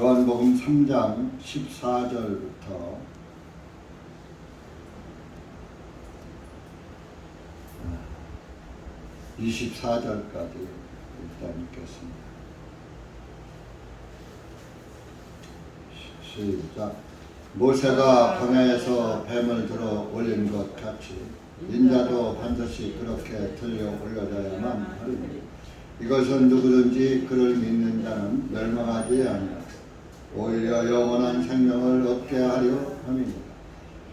요한복음 3장 14절부터 24절까지 일단 읽겠습니다. 시작. 모세가 광야에서 뱀을 들어 올린 것 같이 인자도 반드시 그렇게 들려 올려져야만 하리니 이것은 누구든지 그를 믿는 자는 멸망하지 아니하고 오히려 영원한 생명을 얻게 하려 함이니라.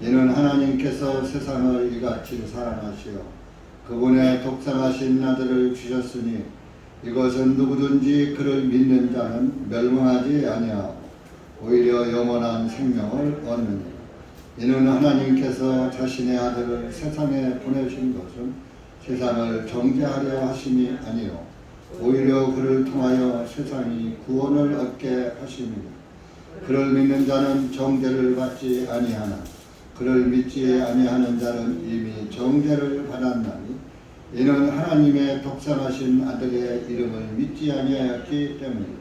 이는 하나님께서 세상을 이같이 사랑하시어 그분의 독생하신 아들을 주셨으니 이것은 누구든지 그를 믿는 자는 멸망하지 아니하고 오히려 영원한 생명을 얻느니라. 이는 하나님께서 자신의 아들을 세상에 보내신 것은 세상을 정죄하려 하심이 아니요 오히려 그를 통하여 세상이 구원을 얻게 하심이라. 그를 믿는 자는 정죄를 받지 아니하나 그를 믿지 아니하는 자는 이미 정죄를 받았나니 이는 하나님의 독생하신 아들의 이름을 믿지 아니하였기 때문이다.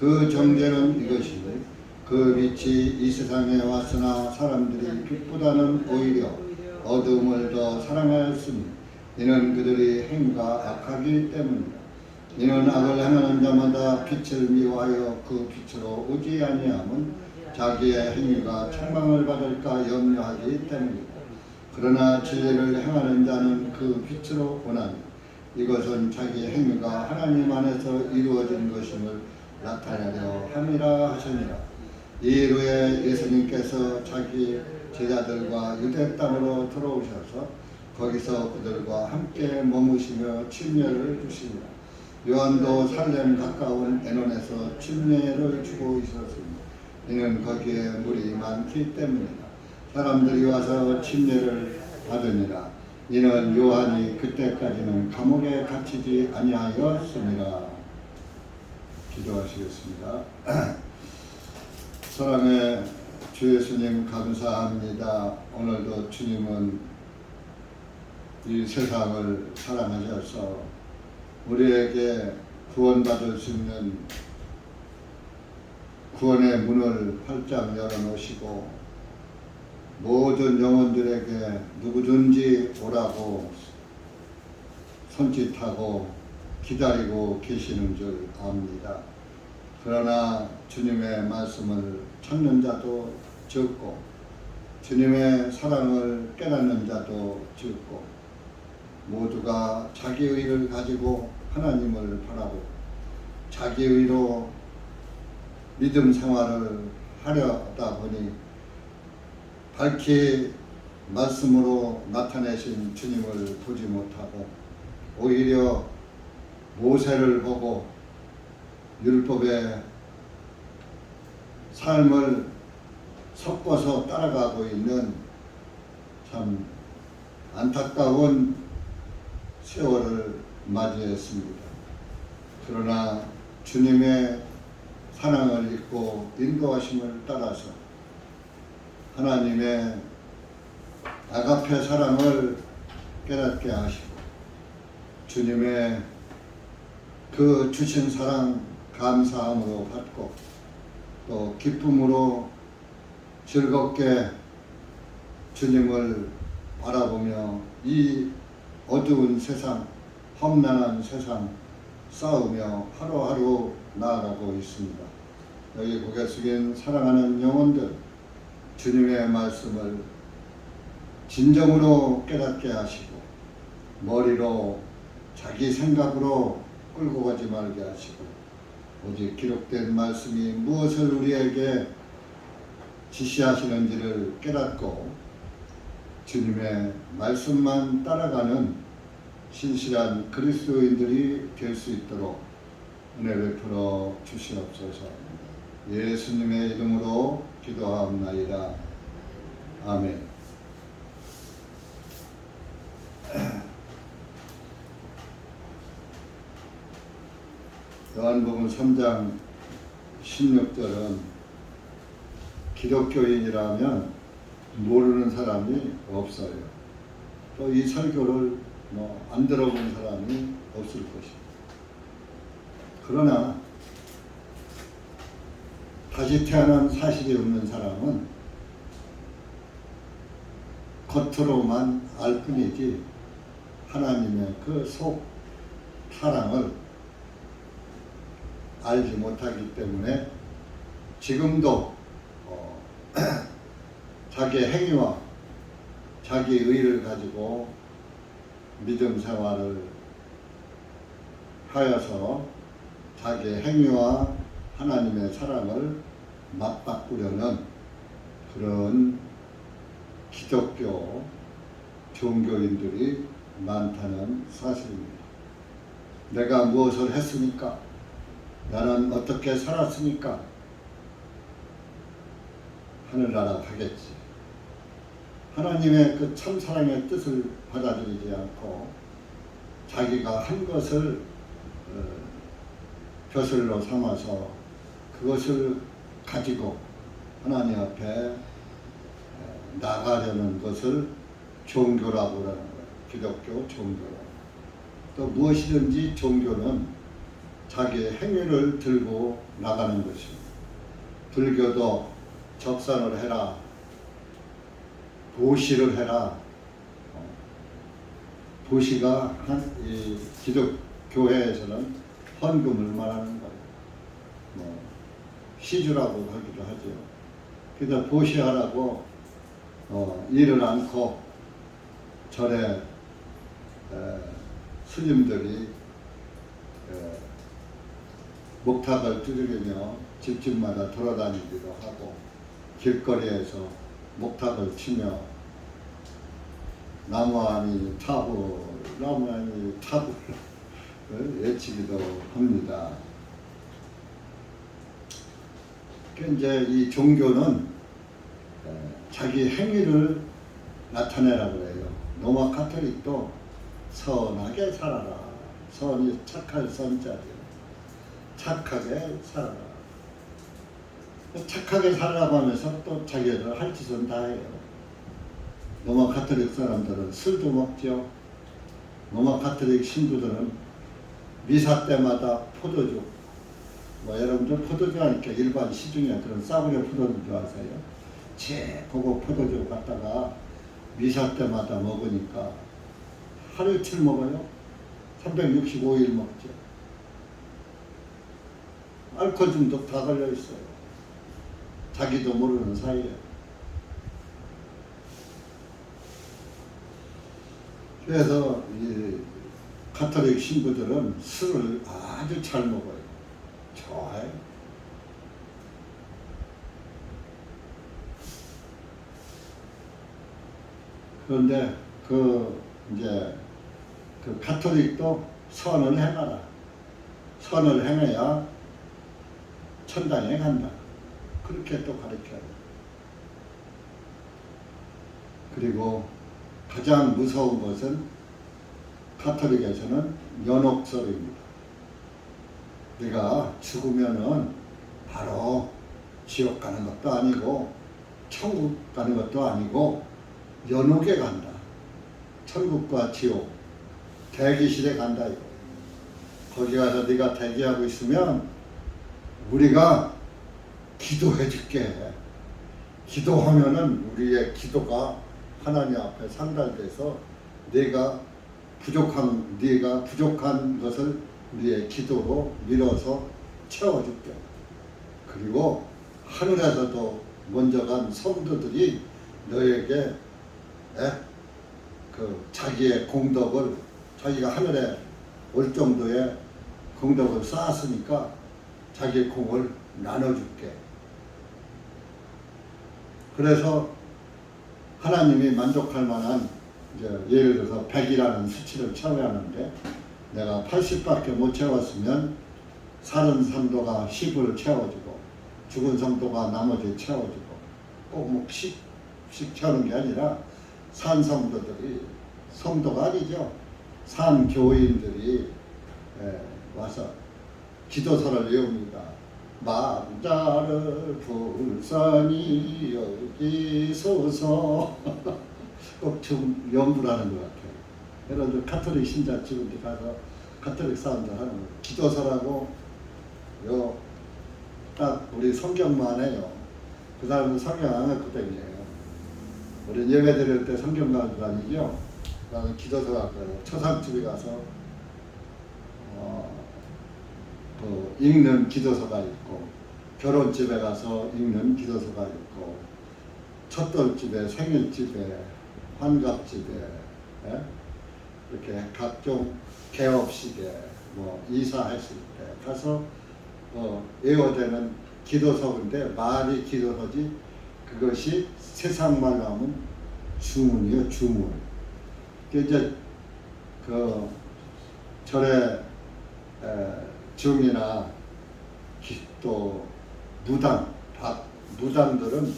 그 정죄는 이것이니 그 빛이 이 세상에 왔으나 사람들이 빛보다는 오히려 어두움을 더 사랑하였으니 이는 그들의 행위가 악하기 때문이다. 이는 악을 행하는 자마다 빛을 미워하여 그 빛으로 오지 아니함은 자기의 행위가 책망을 받을까 염려하기 때문이다. 그러나 진리를 행하는 자는 그 빛으로 오나니 이것은 자기 행위가 하나님 안에서 이루어진 것임을 나타내려 함이라 하시니라. 이일 후에 예수님께서 자기 제자들과 유대 땅으로 들어오셔서 거기서 그들과 함께 머무시며 침례를 주시니라. 요한도 살렘 가까운 에논에서 침례를 주고 있었으니 이는 거기에 물이 많기 때문이다. 사람들이 와서 침례를 받으니라. 이는 요한이 그때까지는 감옥에 갇히지 아니하였습니다. 기도하시겠습니다. 사랑의 주 예수님 감사합니다. 오늘도 주님은 이 세상을 사랑하셔서 우리에게 구원받을 수 있는 구원의 문을 활짝 열어놓으시고 모든 영혼들에게 누구든지 오라고 손짓하고 기다리고 계시는 줄 압니다. 그러나 주님의 말씀을 찾는 자도 적고 주님의 사랑을 깨닫는 자도 적고 모두가 자기 의를 가지고 하나님을 바라보고 자기 의로 믿음 생활을 하려다 보니 밝히 말씀으로 나타내신 주님을 보지 못하고 오히려 모세를 보고 율법의 삶을 섞어서 따라가고 있는 참 안타까운 세월을 맞이했습니다. 그러나 주님의 사랑을 잊고 인도하심을 따라서 하나님의 아가페 사랑을 깨닫게 하시고 주님의 그 주신 사랑 감사함으로 받고 또 기쁨으로 즐겁게 주님을 바라보며 이 어두운 세상, 험난한 세상 싸우며 하루하루 나아가고 있습니다. 여기 고개 숙인 사랑하는 영혼들 주님의 말씀을 진정으로 깨닫게 하시고 머리로 자기 생각으로 끌고 가지 말게 하시고 오직 기록된 말씀이 무엇을 우리에게 지시하시는지를 깨닫고 주님의 말씀만 따라가는 신실한 그리스도인들이 될 수 있도록 은혜 베풀어 주시옵소서. 예수님의 이름으로 기도하옵나이다. 아멘. 요한복음 3장 16절은 기독교인이라면 모르는 사람이 없어요. 또 이 설교를 안 들어본 사람이 없을 것입니다. 그러나 다시 태어난 사실이 없는 사람은 겉으로만 알 뿐이지 하나님의 그 속 사랑을 알지 못하기 때문에 지금도 자기의 행위와 자기의 의를 가지고 믿음 생활을 하여서 자기의 행위와 하나님의 사랑을 맞바꾸려는 그런 기독교 종교인들이 많다는 사실입니다. 내가 무엇을 했으니까? 나는 어떻게 살았으니까? 하늘나라 가겠지. 하나님의 그 참사랑의 뜻을 받아들이지 않고 자기가 한 것을 벼슬로 삼아서 그것을 가지고 하나님 앞에 나가려는 것을 종교라고 하는 거예요. 기독교 종교라고. 또 무엇이든지 종교는 자기의 행위를 들고 나가는 것입니다. 불교도 적산을 해라, 도시를 해라. 도시가 이 기독교회에서는 헌금을 말하는 거예요. 시주라고 하기도 하죠. 그래서 보시하라고 일을 않고 절에 스님들이 목탁을 두드리며 집집마다 돌아다니기도 하고 길거리에서 목탁을 치며 나무아니 타불 나무아니 타불 외치기도 합니다. 이제 이 종교는 자기 행위를 나타내라고 해요. 로마 카톨릭도 선하게 살아라. 선이 착할 선자죠. 착하게 살아라. 착하게 살아라고 하면서 또 자기들 할 짓은 다 해요. 로마 카톨릭 사람들은 술도 먹죠. 로마 카톨릭 신부들은 미사 때마다 포도주, 여러분들 포도주 하니까 일반 시중에 그런 싸구려 포도주 좋아하세요? 그거 포도주 갖다가 미사 때마다 먹으니까 하루 이틀 먹어요. 365일 먹죠. 알코올 중독 다 걸려 있어요. 자기도 모르는 사이에. 그래서 이 가톨릭 신부들은 술을 아주 잘 먹어요. 좋아요. 그런데 이제 가톨릭도 선을 행하라. 선을 행해야 천당에 간다. 그렇게 또 가르쳐요. 그리고 가장 무서운 것은 가톨릭에서는 연옥설입니다. 네가 죽으면은 바로 지옥 가는 것도 아니고 천국 가는 것도 아니고 연옥에 간다. 천국과 지옥 대기실에 간다. 거기 가서 네가 대기하고 있으면 우리가 기도해 줄게. 기도하면은 우리의 기도가 하나님 앞에 상달돼서 네가 부족한 것을 우리의 기도로 밀어서 채워줄게. 그리고 하늘에서도 먼저 간 성도들이 너에게 자기의 공덕을 자기가 하늘에 올 정도의 공덕을 쌓았으니까 자기의 공을 나눠줄게. 그래서 하나님이 만족할 만한 예를 들어서 100이라는 수치를 채워야 하는데 내가 80밖에 못 채웠으면 사는 성도가 10을 채워주고 죽은 성도가 나머지 채워주고 꼭 10씩 채우는 게 아니라 산 성도들이 성도가 아니죠. 산 교인들이 와서 기도서를 외웁니다. 만자를 불쌍히 여기소서. 꼭 좀 연구라는 것 같아요. 여러분들 가톨릭 신자 지금 가서 가톨릭 사람들 하는 기도서라고 딱 우리 성경만 해요. 그 사람은 성경 안 갖고 다녀요. 우리 예배 드릴 때 성경 가지고 다니죠. 나는 기도서 갖고 가요. 초상집에 가서 읽는 기도서가 있고, 결혼집에 가서 읽는 기도서가 있고, 첫돌집에, 생일집에, 환갑집에, 예? 이렇게 각종 개업식에, 뭐 이사했을 때 가서 외워되는 기도서인데 말이 기도서지 그것이 세상 말로 하면 주문이요, 주문. 이제 그 절에 중이나 또 무당들은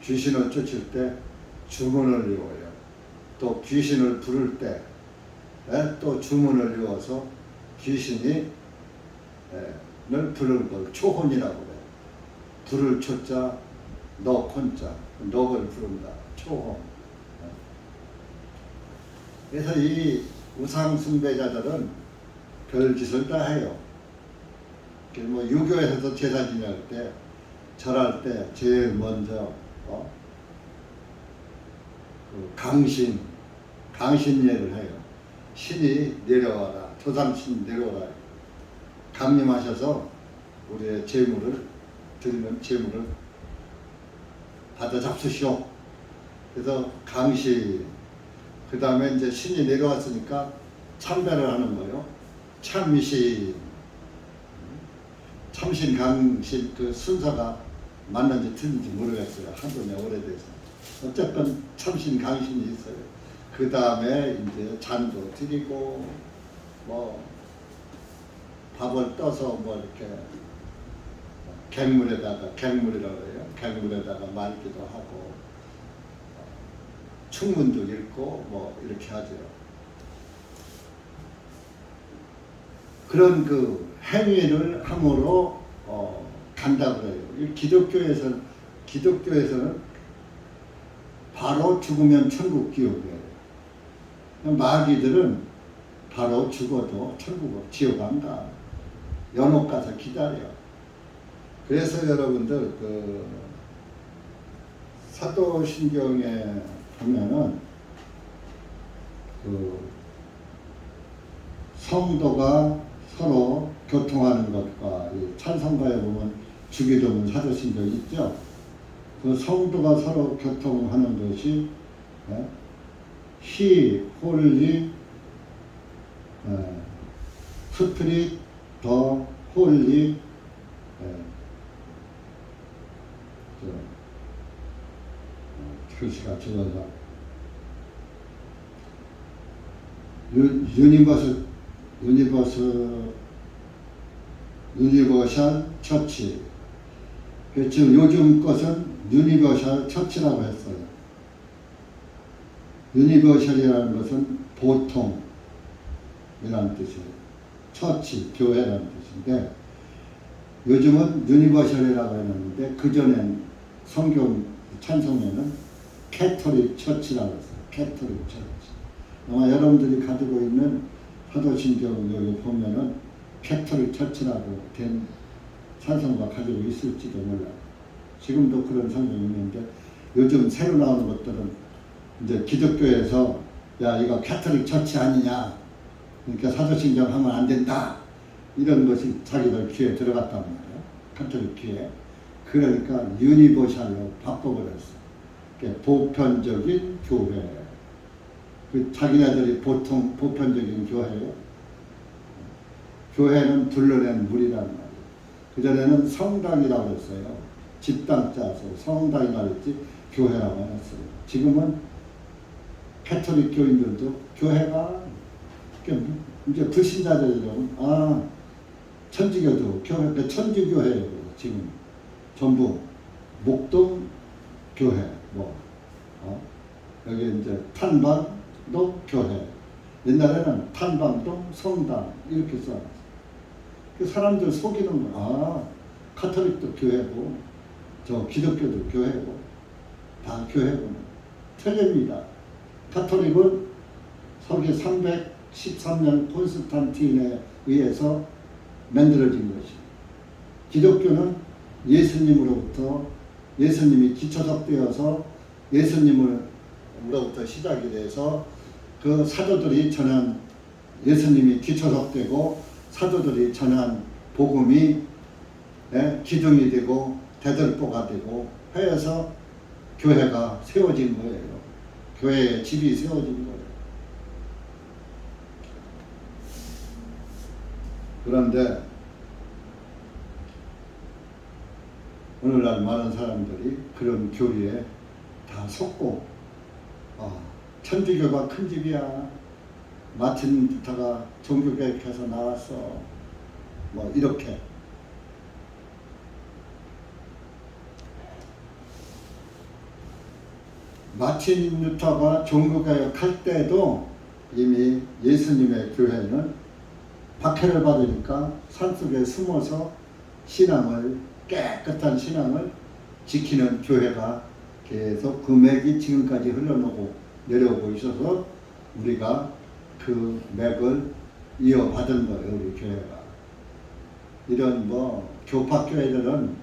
귀신을 쫓을 때 주문을 외워요. 또 귀신을 부를 때 또 주문을 외워서 귀신이 를 부르는 걸 초혼이라고 해요. 불을 초자, 넉 혼자, 넉을 부른다. 초혼. 그래서 이 우상 숭배자들은 별짓을 다 해요. 뭐 유교에서도 제사 지낼 때, 절할 때 제일 먼저 그 강신예를 해요. 신이 내려와라, 조상신 내려와라. 강림하셔서 우리의 재물을 드리는 재물을 받아 잡수시오. 그래서 강신. 그 다음에 이제 신이 내려왔으니까 참배를 하는 거예요. 참신. 참신, 강신 그 순서가 맞는지 틀린지 모르겠어요. 하도 오래돼서. 어쨌든 참신, 강신이 있어요. 그 다음에 이제 잔도 드리고 뭐 밥을 떠서 뭐 이렇게 갱물이라고 해요. 갱물에다가 말기도 하고 충문도 읽고 뭐 이렇게 하죠. 그런 그 행위를 함으로 간다고 해요. 기독교에서는 바로 죽으면 천국 지옥이에요. 마귀들은 바로 죽어도 천국으로 지옥 안 가. 연옥 가서 기다려. 그래서 여러분들 그 사도신경에 보면은 그 성도가 서로 교통하는 것과 찬송가에 보면 주기도문 사도신경이 있죠. 그 성도가 서로 교통하는 것이 He, Holy, Spirit, the Holy, 글씨가 줄여서 유니버셜 처치. 지금 요즘 것은 유니버셜 처치라고 했어요. 유니버셜이라는 것은 보통이라는 뜻이에요. 처치, 교회라는 뜻인데 요즘은 유니버셜이라고 했는데 그전엔 성경 찬송에는 캐톨릭 처치라고 했어요. 캐톨릭 처치. 아마 여러분들이 가지고 있는 사도신경 여기 보면은 캐톨릭 처치라고 된 찬송가 가지고 있을지도 몰라요. 지금도 그런 성경이 있는데 요즘 새로 나오는 것들은 이제 기독교에서 야 이거 캐톨릭 처치 아니냐, 그러니까 사도신경 하면 안 된다, 이런 것이 자기들 귀에 들어갔단 말이에요. 캐톨릭 귀에. 그러니까 유니버셜로 바꿔버렸어요. 보편적인 교회. 그 자기네들이 보편적인 교회예요. 교회는 둘러낸 물이란 말이에요. 그전에는 성당이라고 했어요. 집당 짜서 성당이라고 했지 교회라고 했어요. 지금은 캐톨릭 교인들도 교회가 이제 불신자들이라면 천주교도 교회, 천주교회예요. 지금 전부 목동 교회, 여기 이제 탄방도 교회. 옛날에는 탄방동 성당 이렇게 써놨어요. 그 사람들 속이는 거. 카톨릭도 교회고, 저 기독교도 교회고, 다 교회고. 틀립니다. 카톨릭은 서기 313년 콘스탄틴에 의해서 만들어진 것이에요. 기독교는 예수님으로부터 예수님이 기초석되어서 예수님으로부터 시작이 돼서 그 사도들이 전한 예수님이 기초석되고 사도들이 전한 복음이 기둥이 되고 대들보가 되고 하여서 교회가 세워진 거예요. 교회의 집이 세워진 거예요. 그런데 오늘날 많은 사람들이 그런 교리에 다 속고 천주교가 큰 집이야. 마틴 루터가 종교개혁해서 나왔어. 뭐 이렇게 마틴 루터가 종교개혁할 때도 이미 예수님의 교회는 박해를 받으니까 산속에 숨어서 깨끗한 신앙을 지키는 교회가 계속 그 맥이 지금까지 흘러오고 내려오고 있어서 우리가 그 맥을 이어받은 거예요. 우리 교회가. 이런 교파교회들은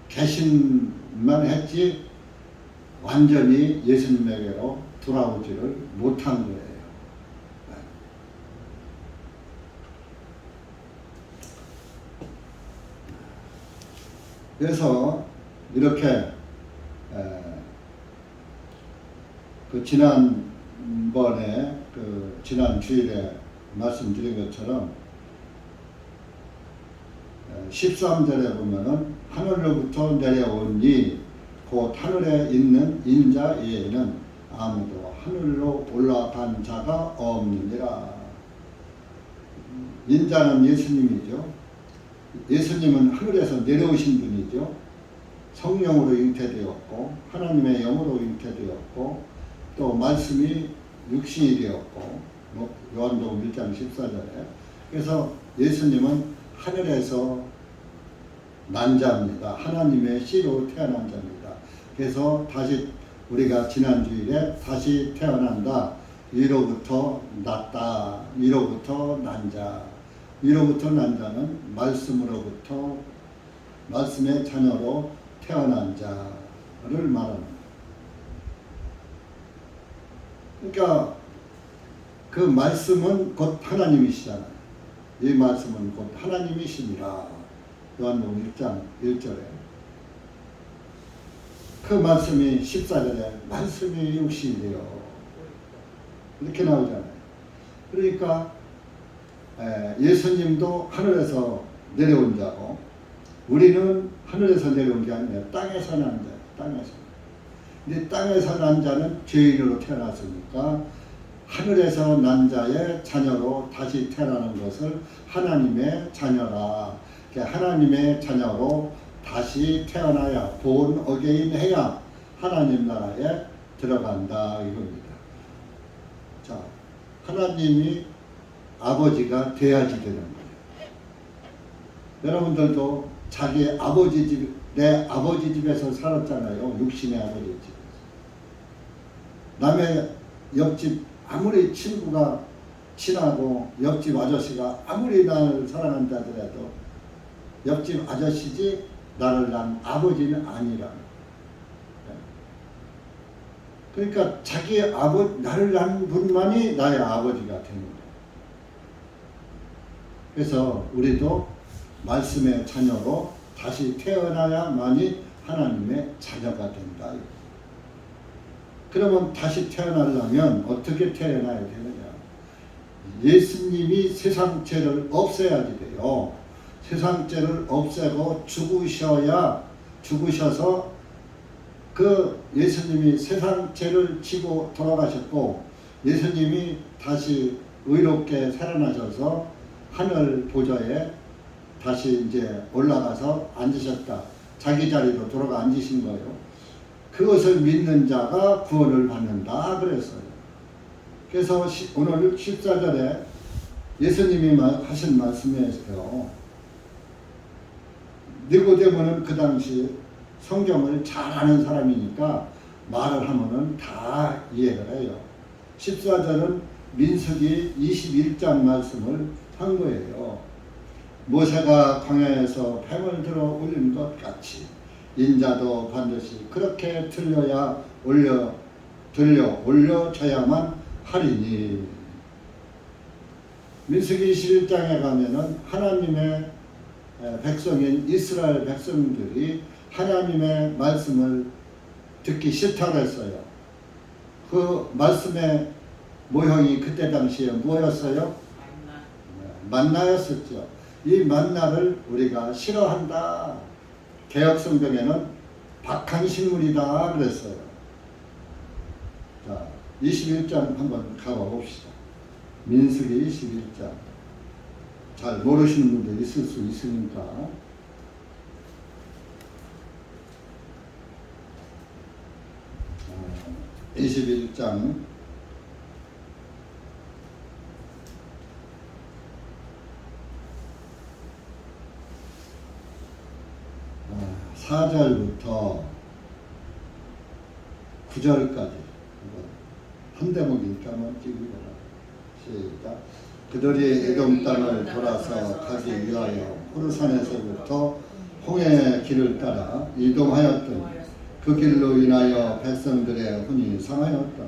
개신만 했지 완전히 예수님에게로 돌아오지를 못한 거예요. 그래서 이렇게 지난번에 지난 주일에 말씀드린 것처럼 13절에 보면은 하늘로부터 내려오니 곧 하늘에 있는 인자 외에는 아무도 하늘로 올라간 자가 없느니라. 인자는 예수님이죠. 예수님은 하늘에서 내려오신 분이죠. 성령으로 잉태되었고 하나님의 영으로 잉태되었고 또 말씀이 육신이 되었고 요한복음 1장 14절에 그래서 예수님은 하늘에서 난 자입니다. 하나님의 씨로 태어난 자입니다. 그래서 다시 우리가 지난주일에 다시 태어난다. 위로부터 났다. 위로부터 난 자. 위로부터 난 자는 말씀으로부터 말씀의 자녀로 태어난 자를 말합니다. 그러니까 그 말씀은 곧 하나님이시잖아요. 이 말씀은 곧 하나님이시니라. 요한복음 1장 1절에 그 말씀이 14절에 말씀이 육신이 되어 이렇게 나오잖아요. 그러니까 예수님도 하늘에서 내려온 자고 우리는 하늘에서 내려온 게 아니라 땅에서 난 자, 땅에서. 근데 땅에서 난 자는 죄인으로 태어났으니까 하늘에서 난 자의 자녀로 다시 태어나는 것을 하나님의 자녀라. 하나님의 자녀로 다시 태어나야 본 어게인 해야 하나님 나라에 들어간다 이겁니다. 자, 하나님이 아버지가 돼야지 되는 거예요. 여러분들도 자기 아버지 집, 내 아버지 집에서 살았잖아요. 육신의 아버지 집에서. 남의 옆집 아무리 친구가 친하고 옆집 아저씨가 아무리 나를 사랑한다 하더라도 옆집 아저씨지 나를 낳은 아버지는 아니라. 그러니까 자기 나를 낳은 분만이 나의 아버지가 되는 거예요. 그래서 우리도 말씀의 자녀로 다시 태어나야만이 하나님의 자녀가 된다. 그러면 다시 태어나려면 어떻게 태어나야 되느냐? 예수님이 세상 죄를 없애야지 돼요. 세상 죄를 없애고 죽으셔서 그 예수님이 세상 죄를 지고 돌아가셨고 예수님이 다시 의롭게 살아나셔서 하늘 보좌에 다시 이제 올라가서 앉으셨다. 자기 자리로 돌아가 앉으신 거예요. 그것을 믿는 자가 구원을 받는다 그랬어요. 그래서 오늘 14절에 예수님이 하신 말씀에서요. 니고데모는 그 당시 성경을 잘 아는 사람이니까 말을 하면은 다 이해를 해요. 14절은 민수기 21장 말씀을 한 거예요. 모세가 광야에서 뱀을 들어 올린 것 같이 인자도 반드시 그렇게 들려 올려져야만 하리니. 민수기 21장에 가면은 하나님의 백성인 이스라엘 백성들이 하나님의 말씀을 듣기 싫다고 했어요. 그 말씀의 모형이 그때 당시에 뭐였어요? 만나였었죠. 이 만나를 우리가 싫어한다. 개역성경에는 박한 식물이다 그랬어요. 자, 21장 한번 가봐 봅시다. 민수기 21장. 잘 모르시는 분들 있을 수 있으니까. 21장 4절부터 9절까지 한 대목이니까 한번 찍어보라. 시작. 그들이 에돔 땅을 돌아서 가기 위하여 호르산에서부터 홍해의 길을 따라 이동하였더니 그 길로 인하여 백성들의 혼이 상하였다.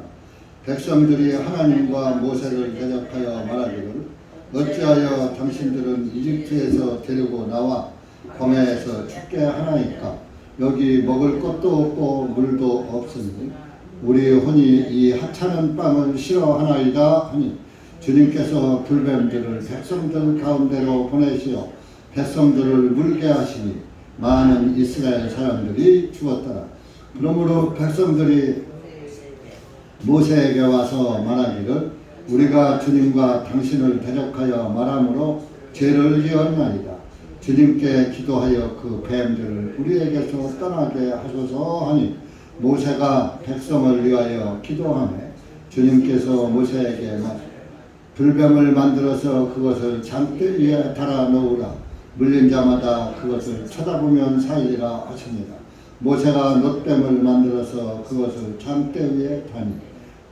백성들이 하나님과 모세를 대적하여 말하기를 어찌하여 당신들은 이집트에서 데리고 나와 광야에서 죽게 하나이까. 여기 먹을 것도 없고 물도 없으니 우리 혼이 이 하찮은 빵을 싫어하나이다 하니 주님께서 불뱀들을 백성들 가운데로 보내시어 백성들을 물게 하시니 많은 이스라엘 사람들이 죽었더라. 그러므로 백성들이 모세에게 와서 말하기를 우리가 주님과 당신을 대적하여 말함으로 죄를 지었나이다. 주님께 기도하여 그 뱀들을 우리에게서 떠나게 하소서 하니 모세가 백성을 위하여 기도하며 주님께서 모세에게 불뱀을 만들어서 그것을 장대 위에 달아 놓으라. 물린 자마다 그것을 쳐다보면 살리라 하십니다. 모세가 놋뱀을 만들어서 그것을 장대 위에 다니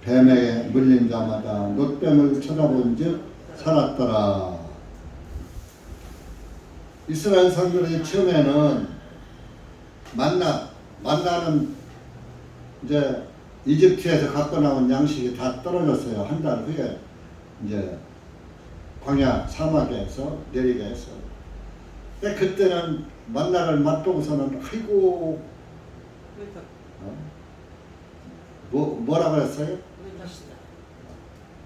뱀에게 물린 자마다 놋뱀을 쳐다본 즉 살았더라. 이스라엘 사람들이 처음에는 만나는 이제 이집트에서 갖고 나온 양식이 다 떨어졌어요. 한 달 후에 이제 광야 사막에서 내리게 했어요. 근데 그때는 만나를 맛보고서는 아이고 뭐라고 했어요?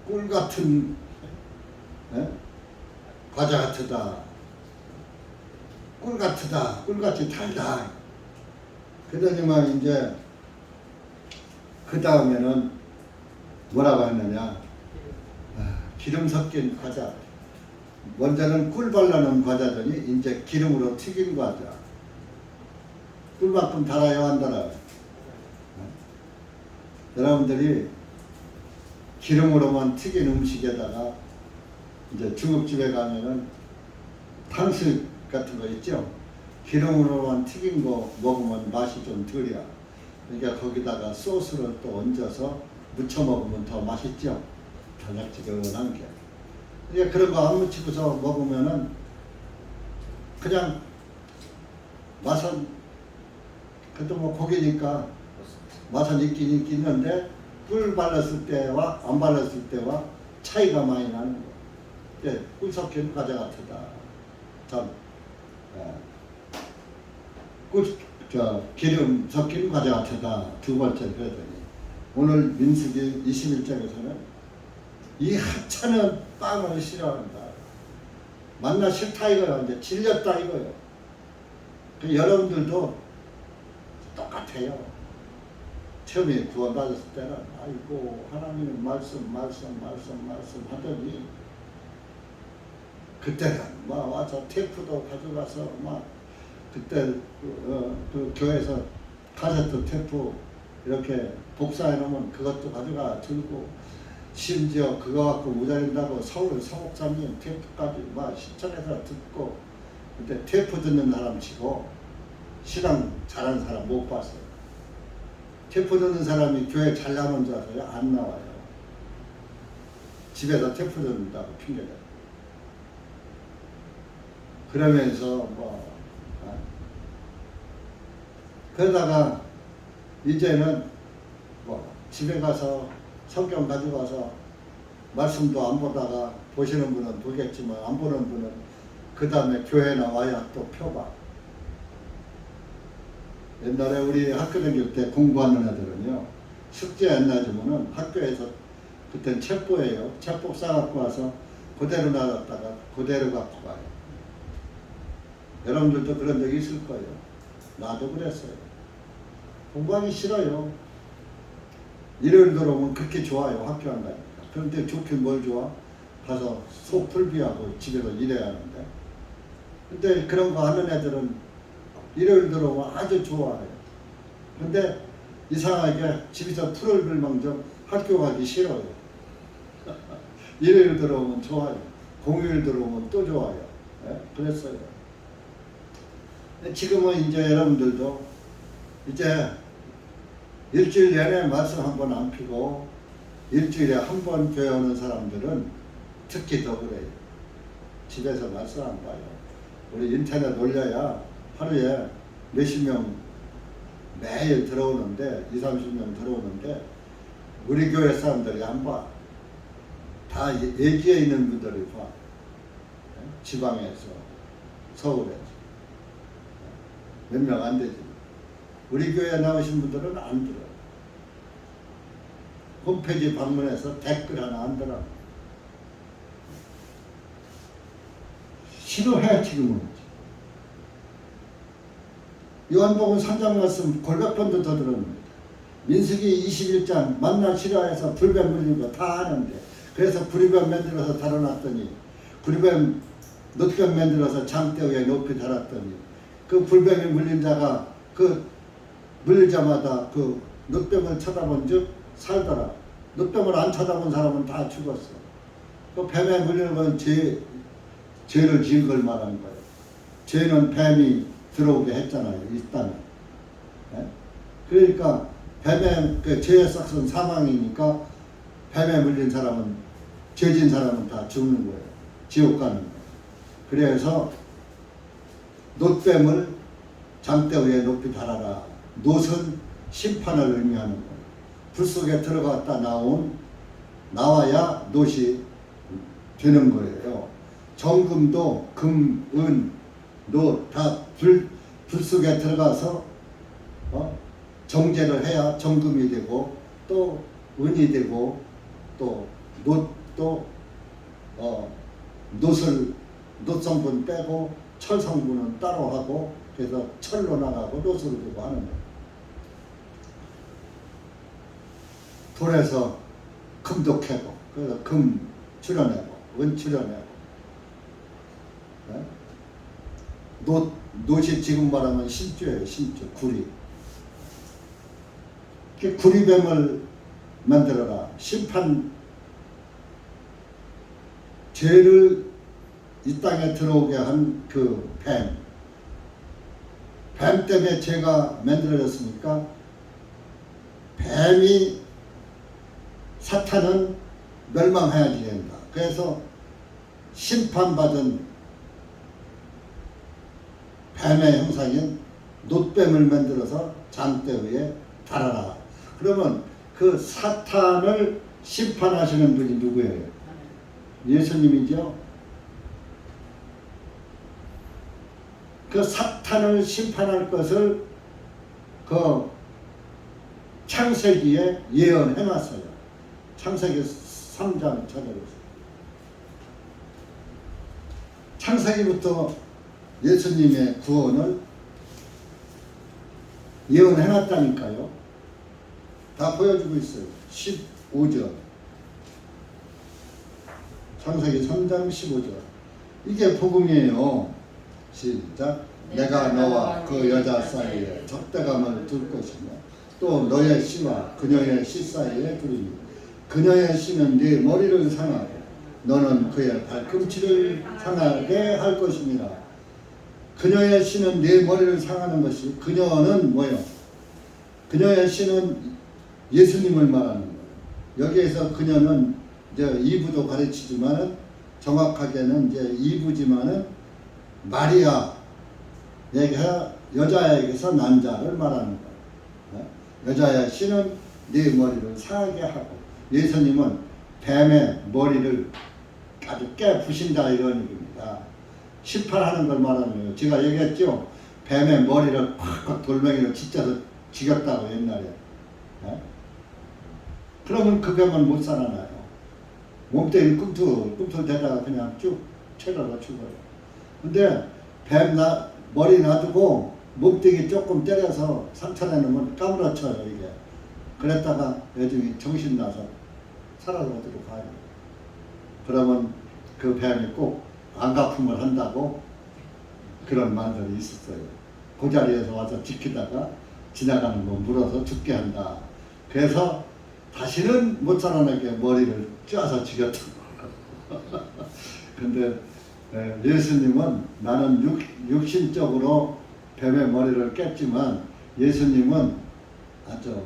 꿀 같은 과자 같으다. 꿀 같으다. 꿀같이 달다. 그러더니만 이제 그 다음에는 뭐라고 했느냐? 기름 섞인 과자. 먼저는 꿀 발라놓은 과자더니 이제 기름으로 튀긴 과자. 꿀만큼 달아야 한다라. 여러분들이 기름으로만 튀긴 음식에다가 이제 중국집에 가면은 탕수육 같은 거 있죠? 기름으로만 튀긴 거 먹으면 맛이 좀 덜이야. 그러니까 거기다가 소스를 또 얹어서 무쳐 먹으면 더 맛있죠? 달짝지근한 게. 그러니까 그런 거 안 무치고서 먹으면은 그냥 맛은 그래도 뭐 고기니까 맛은 있긴 있는데 꿀 발랐을 때와 안 발랐을 때와 차이가 많이 나는 거. 꿀 섞인 과자 같다. 참 기름 섞인 과자 같다. 두 번째 그러더니 오늘 민수기 21장에서는 이 하찮은 빵을 싫어한다. 만나 싫다 이거요. 이제 질렸다 이거요. 여러분들도 똑같아요. 처음에 구원받았을 때는 아이고 하나님의 말씀 하더니 그때는 막 와서 테이프도 가져가서 막 그때 그 교회에서 카세트 테이프 이렇게 복사해 놓으면 그것도 가져가 들고 심지어 그거 갖고 모자란다고 서울 서목사님 테이프까지 막 신청해서 듣고 그때 테이프 듣는 사람 치고 신앙 잘하는 사람 못 봤어요. 테이프 듣는 사람이 교회 잘 나오는 줄 알아요? 안 나와요. 집에서 테이프 듣는다고 핑계대요. 그러면서 그러다가 이제는 집에 가서 성경 가지고 와서 말씀도 안 보다가 보시는 분은 보겠지만 안 보는 분은 그 다음에 교회 나와야 또 펴봐. 옛날에 우리 학교 다닐 때 공부하는 애들은요, 숙제 안 놔주면은 학교에서 그땐 책보예요. 책복 싸갖고 와서 그대로 놔뒀다가 그대로 갖고 가요. 여러분들도 그런 적이 있을 거예요. 나도 그랬어요. 공부하기 싫어요. 일요일 들어오면 그렇게 좋아요. 학교 안 가니까. 그런데 좋긴 뭘 좋아? 가서 속 풀비하고 집에서 일해야 하는데. 근데 그런 거 하는 애들은 일요일 들어오면 아주 좋아해요. 근데 이상하게 집에서 풀을 불망정 학교 가기 싫어요. 일요일 들어오면 좋아요. 공휴일 들어오면 또 좋아요. 네? 그랬어요. 지금은 이제 여러분들도 이제 일주일 내내 말씀 한 번 안 피고 일주일에 한 번 교회 오는 사람들은 특히 더 그래요. 집에서 말씀 안 봐요. 우리 인터넷 올려야 하루에 몇십 명 매일 들어오는데 20-30명 들어오는데 우리 교회 사람들이 안 봐. 다 얘기에 있는 분들이 봐. 지방에서, 서울에서 몇 명 안 되지. 우리 교회 나오신 분들은 안 들어. 홈페이지 방문해서 댓글 하나 안 들어. 싫어해 지금은. 요한복음 3장 말씀 골백 번도 더 들었는데 민수기 21장 만나 싫어해서 불뱀 물린 거 다 아는데 그래서 구리뱀 만들어서 달아놨더니 구리뱀 놋뱀 만들어서 장대 위에 높이 달았더니 그 불뱀이 물린 자가 그 물리자마다 그 놋뱀을 쳐다본 즉 살더라. 놋뱀을 안 쳐다본 사람은 다 죽었어. 그 뱀에 물리는 건 죄를 지은 걸 말하는 거예요. 죄는 뱀이 들어오게 했잖아요. 이 땅에. 네? 그러니까 뱀의 그 죄의 싹은 사망이니까 뱀에 물린 사람은 죄진 사람은 다 죽는 거예요. 지옥 가는 거예요. 그래서 놋뱀을 장대 위에 높이 달아라. 놋은 심판을 의미하는 거예요. 불 속에 들어갔다 나와야 놋이 되는 거예요. 정금도 금, 은, 놋 다 불 속에 들어가서 정제를 해야 정금이 되고 또 은이 되고 또 놋도 놋 성분 빼고 철 성분은 따로 하고 그래서 철로 나가고 놋으로 되고 하는 거예요. 돌에서 금도 캐고 그래서 금 출현내고 은 출현내고 네? 놋이 지금 말하면 신주예요. 신주 구리. 구리뱀을 만들어라. 심판 죄를 이 땅에 들어오게 한 그 뱀. 뱀 때문에 죄가 만들어졌으니까 뱀이 사탄은 멸망해야지 된다. 그래서 심판받은 뱀의 형상인 놋뱀을 만들어서 장대 위에 달아라. 그러면 그 사탄을 심판하시는 분이 누구예요? 예수님이죠. 그 사탄을 심판할 것을 그 창세기에 예언해놨어요. 창세기 3장 찾아보세요. 창세기부터 예수님의 구원을 예언해놨다니까요. 다 보여주고 있어요. 15절. 창세기 3장 15절. 이게 복음이에요. 시작. 내가 너와 그 여자 사이에 적대감을 둘 것이며 또 너의 씨와 그녀의 씨 사이에 두리니 그녀의 씨는 네 머리를 상하고 너는 그의 발꿈치를 상하게 할 것입니다. 그녀의 씨는 네 머리를 상하는 것이 그녀는 뭐예요? 그녀의 씨는 예수님을 말하는 거예요. 여기에서 그녀는 이제 이부도 가르치지만은 정확하게는 이제 이부지만은 마리아 얘기해 여자에게서 난 자를 말하는 거예요. 여자야 씨는 네 머리를 상하게 하고 예수님은 뱀의 머리를 아주 깨부신다 이런 얘기입니다. 18 하는 걸 말하는 거예요. 제가 얘기했죠. 뱀의 머리를 팍 돌멩이로 찢어서 죽였다고 옛날에. 그러면 그 뱀은 못 살아나요. 몸뚱이 꿈틀 대다가 그냥 쭉 쳐다가 죽어요. 근데 머리 놔두고 몸뚱이 조금 때려서 상처 내놓으면 까무러쳐요 이게. 그랬다가 나중에 정신 나서 살아서 어디로 가요. 그러면 그 뱀이 꼭 안가품을 한다고 그런 말들이 있었어요. 그 자리에서 와서 지키다가 지나가는 거 물어서 죽게 한다. 그래서 다시는 못 살아나게 머리를 쪄서 죽였다고. 근데 예수님은 나는 육신적으로 뱀의 머리를 깼지만 예수님은 아주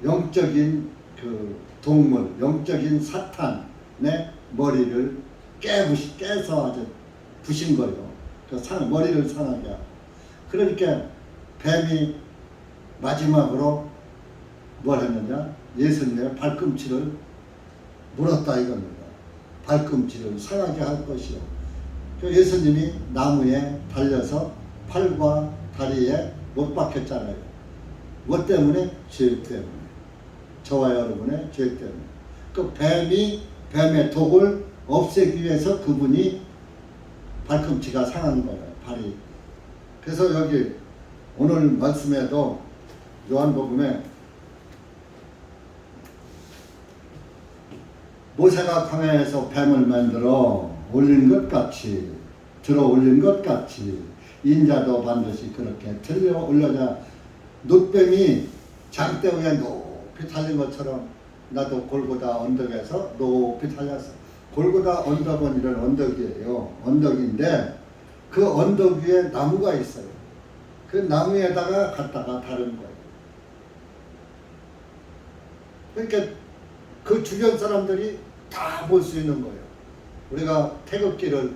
영적인 그 동물, 영적인 사탄의 머리를 깨서 아주 부신 거예요. 머리를 상하게 하고. 그러니까 뱀이 마지막으로 뭘 했느냐? 예수님의 발꿈치를 물었다 이겁니다. 발꿈치를 상하게 할 것이요. 예수님이 나무에 달려서 팔과 다리에 못 박혔잖아요. 뭐 때문에? 죄 때문에. 저와 여러분의 죄 때문에. 그 뱀의 독을 없애기 위해서 그분이 발꿈치가 상한 거예요. 발이. 그래서 여기 오늘 말씀에도 요한복음에 모세가 광야에서 뱀을 만들어 올린 것 같이 들어 올린 것 같이 인자도 반드시 그렇게 들려 올려자. 놋뱀이 장대 위에 높이 달린 것처럼 나도 골고다 언덕에서 높이 달렸어. 골고다 언덕은 이런 언덕이에요. 언덕인데 그 언덕 위에 나무가 있어요. 그 나무에다가 갖다가 다른 거예요. 그러니까 그 주변 사람들이 다 볼 수 있는 거예요. 우리가 태극기를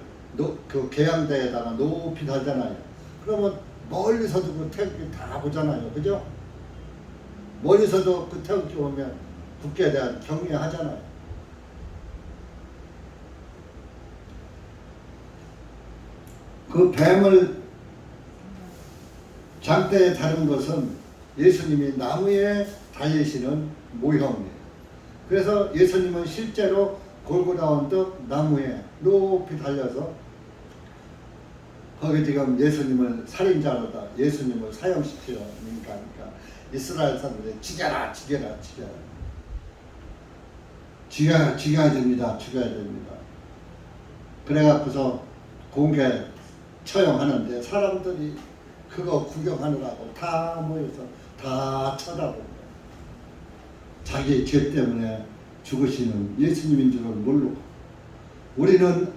그 계양대에다가 높이 달잖아요. 그러면 멀리서도 그 태극기 다 보잖아요. 그죠? 멀리서도 그 태극기 보면 국기에 대한 경례하잖아요. 그 뱀을 장대에 다른 것은 예수님이 나무에 달리시는 모형이에요. 그래서 예수님은 실제로 골고다 언덕 나무에 높이 달려서 거기 지금 예수님을 살인자로다 예수님을 사형시키니까 이스라엘 사람들이 죽여야 됩니다. 그래갖고서 공개 처형하는데 사람들이 그거 구경하느라고 다 모여서 다 쳐다보고 자기 죄 때문에 죽으시는 예수님인 줄을 모르고 우리는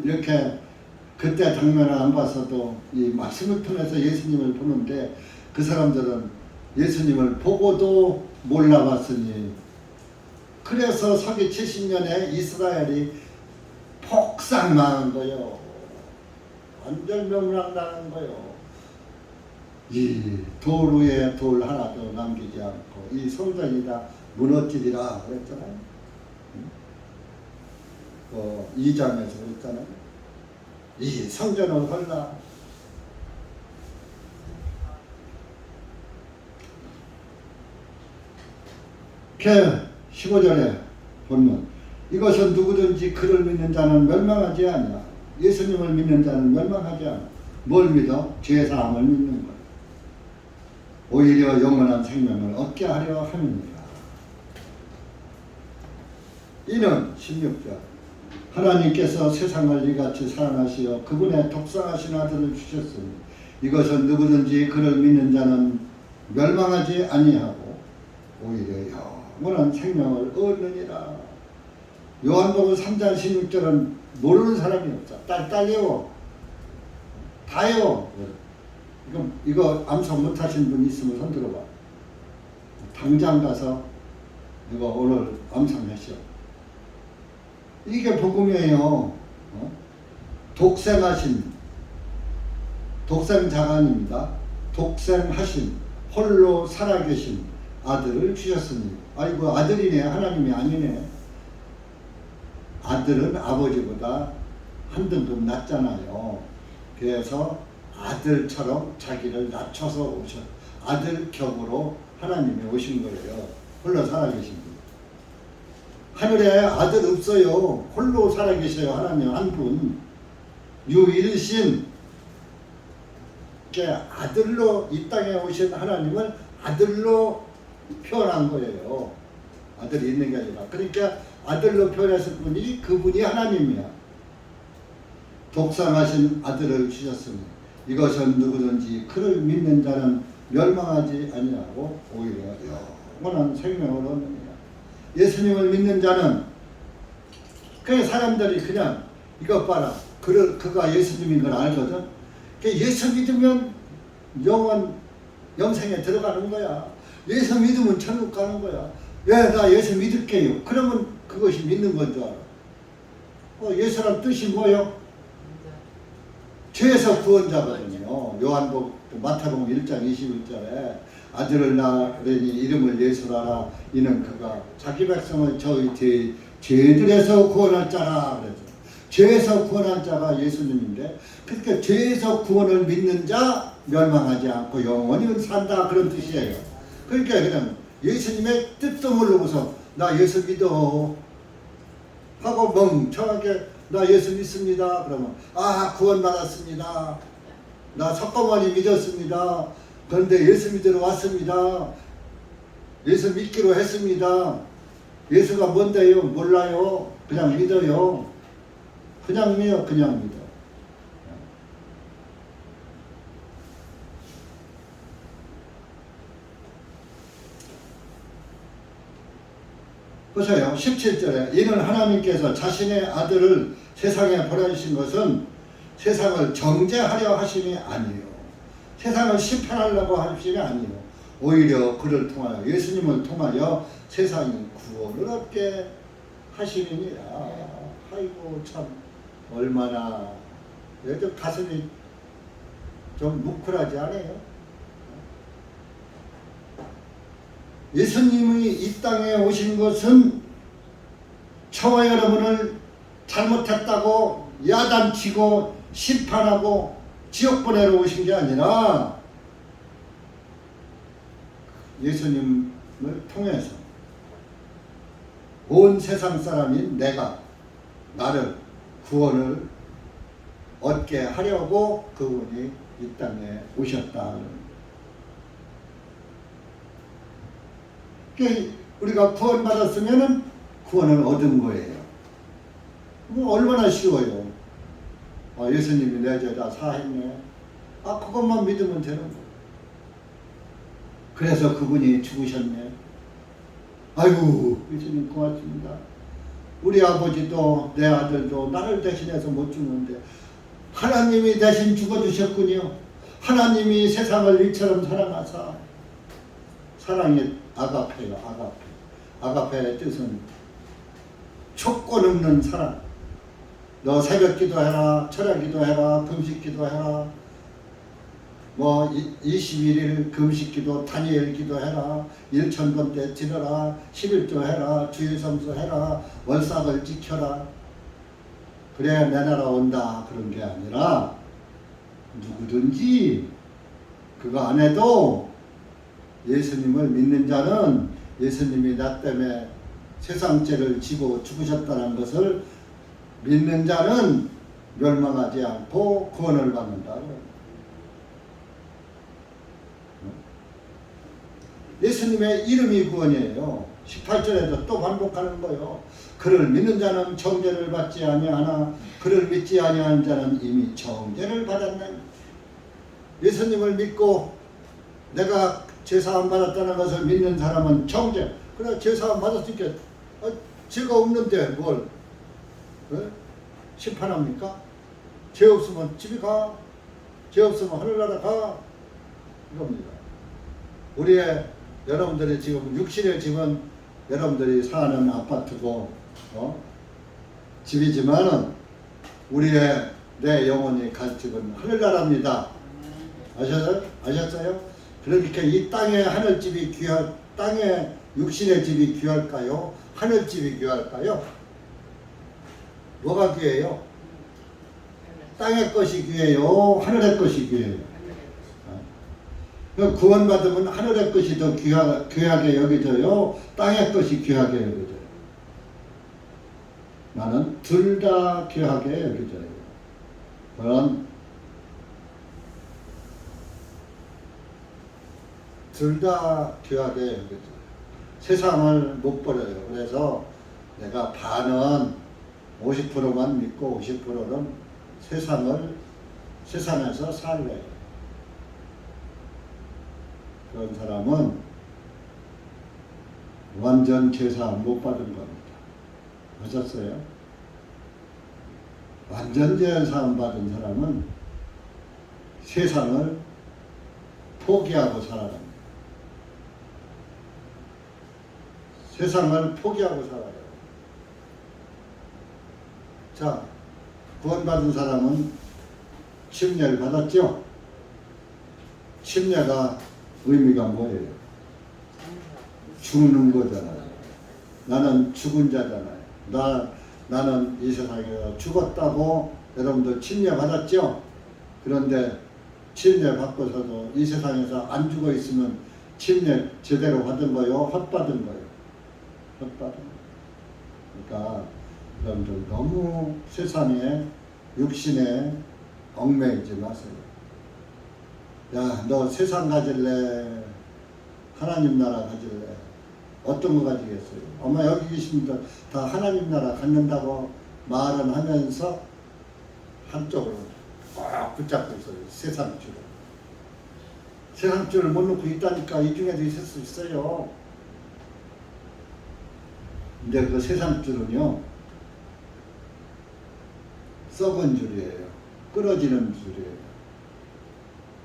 이렇게 그때 장면을 안 봤어도 이 말씀을 통해서 예수님을 보는데 그 사람들은 예수님을 보고도 몰라봤으니 그래서 서기 70년에 이스라엘이 폭삭 망한 거요. 완전 명랑당한 거요. 이 돌 위에 돌 하나도 남기지 않고 이 성전이 다 무너지리라 그랬잖아요. 2장에서 그랬잖아요. 이 성전을 헐라. 그 15절에 보면 이것은 누구든지 그를 믿는 자는 멸망하지 않냐. 예수님을 믿는 자는 멸망하지 않아. 뭘 믿어? 죄사함을 믿는 거야. 오히려 영원한 생명을 얻게 하려 함이니라. 이는 16절 하나님께서 세상을 이같이 사랑하시어 그분의 독생하신 아들을 주셨으니 이것은 누구든지 그를 믿는 자는 멸망하지 아니하고 오히려 영원한 생명을 얻느니라. 요한복음 3장 16절은 모르는 사람이 없어. 딸려워. 다요. 이거 암송 못하신 분 있으면 손 들어봐. 당장 가서 이거 오늘 암송하시오. 이게 복음이에요. 독생하신, 독생자간입니다. 독생하신, 홀로 살아계신 아들을 주셨으니. 아이고, 아들이네. 하나님이 아니네. 아들은 아버지보다 한 등급 낮잖아요. 그래서 아들처럼 자기를 낮춰서 오셔. 아들 격으로 하나님이 오신 거예요. 홀로 살아계신 분. 하늘에 아들 없어요. 홀로 살아계셔요. 하나님 한 분. 유일신, 아들로 이 땅에 오신 하나님을 아들로 표현한 거예요. 아들이 있는 게 아니라. 그러니까 아들로 표현했을 분이 그분이 하나님이야. 독생하신 아들을 주셨으니 이것은 누구든지 그를 믿는 자는 멸망하지 아니하고 오히려 영원한 생명을 얻느니라. 예수님을 믿는 자는, 그냥 사람들이 그냥 이것 봐라, 그가 예수님인 걸 알거든. 예수 믿으면 영생에 들어가는 거야. 예수 믿으면 천국 가는 거야. 왜? 나 예수 믿을게요. 그러면 그것이 믿는 건 줄 알아. 예수란 뜻이 뭐예요? 죄에서 구원자거든요. 마태복음 1장 21절에 아들을 낳으니 이름을 예수라라. 이는 그가 자기 백성을 저희 죄들에서 구원할 자라. 그래서 죄에서 구원할 자가 예수님인데, 그러니까 죄에서 구원을 믿는 자 멸망하지 않고 영원히 산다, 그런 뜻이에요. 그러니까 그냥 예수님의 뜻도 모르고서 나 예수 믿어 하고 멍청하게 나 예수 믿습니다. 그러면 구원 받았습니다. 나 석가모니 믿었습니다. 그런데 예수 믿으러 왔습니다. 예수 믿기로 했습니다. 예수가 뭔데요? 몰라요. 그냥 믿어요. 그냥 믿어. 그냥 믿어. 보세요. 17절에 이는 하나님께서 자신의 아들을 세상에 보내주신 것은 세상을 정죄하려 하심이 아니요, 세상을 심판하려고 하심이 아니요, 오히려 그를 통하여, 예수님을 통하여 세상이 구원을 얻게 하시느니라. 아이고, 참 얼마나 좀 가슴이 좀 뭉클하지 않아요? 예수님이 이 땅에 오신 것은 저와 여러분을 잘못했다고 야단치고 심판하고 지옥 보내러 오신 게 아니라 예수님을 통해서 온 세상 사람인 나를 구원을 얻게 하려고 그분이 이 땅에 오셨다. 우리가 구원받았으면 구원을 얻은 거예요. 얼마나 쉬워요. 예수님이 내 죄 다 사했네. 그것만 믿으면 되는 거예요. 그래서 그분이 죽으셨네. 아이고, 예수님 고맙습니다. 우리 아버지도 내 아들도 나를 대신해서 못 죽는데 하나님이 대신 죽어주셨군요. 하나님이 세상을 이처럼 사랑하사. 사랑의 아가페요. 아가페의 뜻은 조건 없는 사랑. 너 새벽 기도해라, 철야 기도해라, 금식 기도해라, 21일 금식 기도, 다니엘 기도해라, 1,000번 때 지내라, 11조 해라, 주일 성수 해라, 월삭을 지켜라. 그래야 내 나라 온다, 그런 게 아니라 누구든지 그거 안 해도 예수님을 믿는 자는 예수님이 나 때문에 세상 죄를 지고 죽으셨다는 것을 믿는 자는 멸망하지 않고 구원을 받는다. 예수님의 이름이 구원이에요. 18절에도 또 반복하는 거예요. 그를 믿는 자는 정죄를 받지 아니하나 그를 믿지 아니하는 자는 이미 정죄를 받았네. 예수님을 믿고 내가 죄사함 받았다는 것을 믿는 사람은 정죄. 그래, 죄사함 받았으니까 죄가 없는데 뭘 심판합니까? 죄 없으면 집에 가. 죄 없으면 하늘나라 가. 이겁니다. 여러분들이 지금 육신의 집은 여러분들이 사는 아파트고 집이지만은 우리의 내 영혼이 갈 집은 하늘나라입니다. 아셨어요? 그러니까 이 땅의 하늘집이 땅의 육신의 집이 귀할까요? 하늘집이 귀할까요? 뭐가 귀해요? 땅의 것이 귀해요? 하늘의 것이 귀해요? 구원받으면 하늘의 것이 더 귀하게 여겨져요? 땅의 것이 귀하게 여겨져요? 나는 둘 다 귀하게 여겨져요. 그런 둘 다 귀하게 여겨져요. 세상을 못 버려요. 그래서 내가 반은 50%만 믿고 50%는 세상에서 살래요. 그런 사람은 완전 죄사 못 받은 겁니다. 아셨어요? 완전 죄사 받은 사람은 세상을 포기하고 살아갑니다. 세상을 포기하고 살아요. 자, 구원받은 사람은 침례를 받았죠? 침례가 의미가 뭐예요? 죽는 거잖아요. 나는 죽은 자잖아요. 나는 이 세상에서 죽었다고 여러분들 침례 받았죠? 그런데 침례 받고서도 이 세상에서 안 죽어 있으면 침례 제대로 받은 거요? 헛받은 거요? 헛받은 거요. 그러니까 여러분들 너무 세상에 육신에 얽매이지 마세요. 야, 너 세상 가질래? 하나님 나라 가질래? 어떤 거 가지겠어요? 아마 여기 계신 분들 다 하나님 나라 갖는다고 말은 하면서 한쪽으로 꽉 붙잡고 있어요. 세상 줄을. 세상 줄을 못 놓고 있다니까. 이 중에도 있을 수 있어요. 근데 그 세상 줄은요, 썩은 줄이에요. 끊어지는 줄이에요.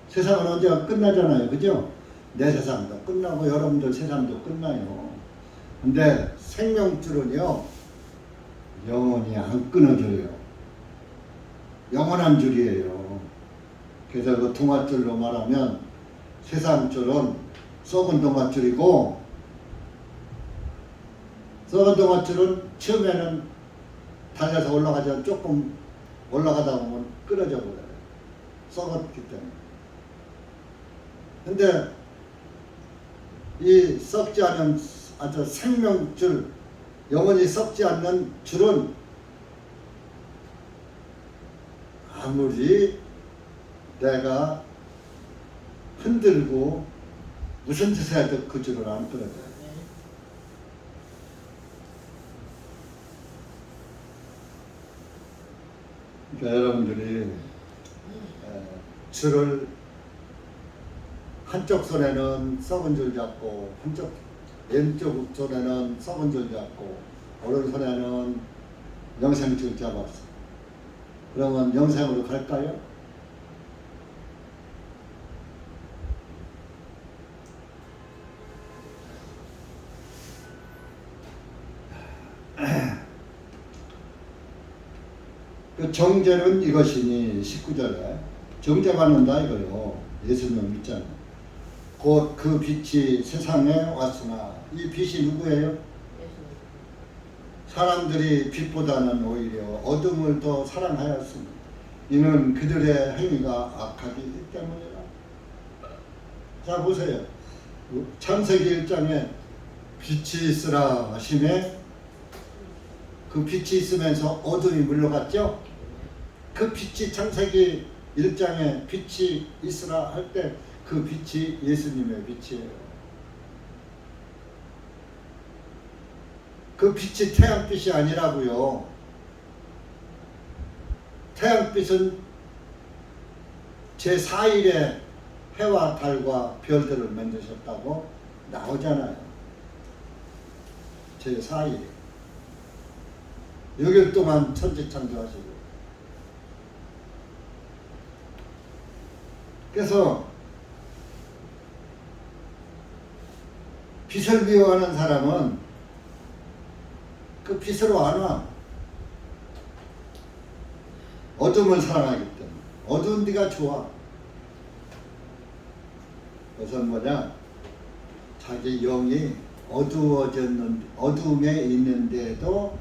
세상은 언제가 끝나잖아요. 그죠? 내 세상도 끝나고 여러분들 세상도 끝나요. 근데 생명줄은요, 영원히 안 끊어져요. 영원한 줄이에요. 그래서 그 동아줄로 말하면 세상줄은 썩은 동아줄이고, 썩은 동아줄은 처음에는 달려서 올라가자 조금 올라가다 보면 끊어져 버려요. 썩었기 때문에. 근데 이 썩지 않은 아주 생명줄, 영원히 썩지 않는 줄은 아무리 내가 흔들고 무슨 짓을 해도 그 줄을 안 끊어져요. 그러니까 여러분들이 줄을 한쪽 손에는 썩은 줄 잡고, 왼쪽 손에는 썩은 줄 잡고, 오른손에는 영생줄 잡았어. 그러면 영생으로 갈까요? 그 정죄는 이것이니 19절에 정죄 받는다 이거요. 예수님 믿잖아요. 곧 그 빛이 세상에 왔으나, 이 빛이 누구예요? 사람들이 빛보다는 오히려 어둠을 더 사랑하였습니다. 이는 그들의 행위가 악하기 때문이라. 자 보세요. 창세기 1장에 빛이 있으라 하심에 그 빛이 있으면서 어둠이 물러갔죠? 그 빛이 창세기 1장에 빛이 있으라 할 때 그 빛이 예수님의 빛이에요. 그 빛이 태양빛이 아니라고요. 태양빛은 제4일에 해와 달과 별들을 만드셨다고 나오잖아요. 제4일 6일 동안 천지창조하시고. 그래서 빛을 미워하는 사람은 그 빛으로 안 와. 어둠을 사랑하기 때문에. 어두운 데가 좋아. 그것은 뭐냐? 자기 영이 어두움에 있는데도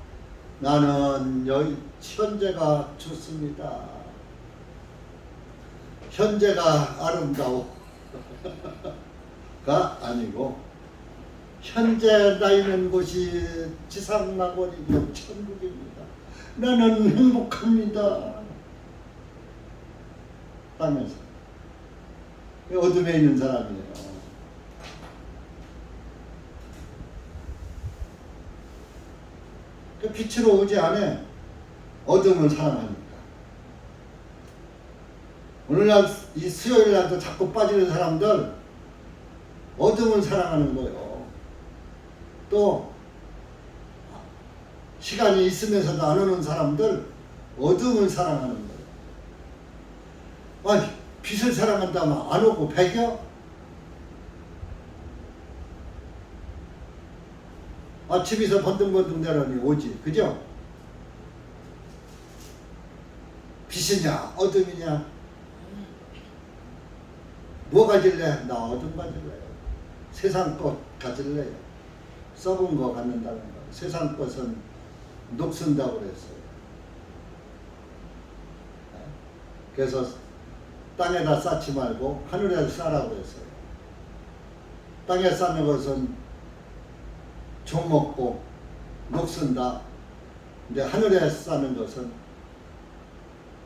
나는 여기 현재가 좋습니다. 현재가 아름다워. 가 아니고 현재 나 있는 곳이 지상낙원이며 천국입니다. 나는 행복합니다. 하면서 어둠에 있는 사람이에요. 그 빛으로 오지 않아. 어둠을 사랑하니까. 오늘날 이 수요일 날도 자꾸 빠지는 사람들 어둠을 사랑하는 거예요. 또 시간이 있으면서도 안 오는 사람들 어둠을 사랑하는 거예요. 아니 빛을 사랑한다면 안 오고 배겨? 아침에서 번둥번둥 내려니 오지. 그죠? 빛이냐 어둠이냐 뭐 가질래? 나 어둠 가질래요. 세상 것 가질래요. 썩은 거 갖는다는 거. 세상 것은 녹슨다고 그랬어요. 그래서 땅에다 쌓지 말고 하늘에 쌓으라고 그랬어요. 땅에 쌓는 것은 종 먹고 녹슨다. 이제 하늘에 쌓는 것은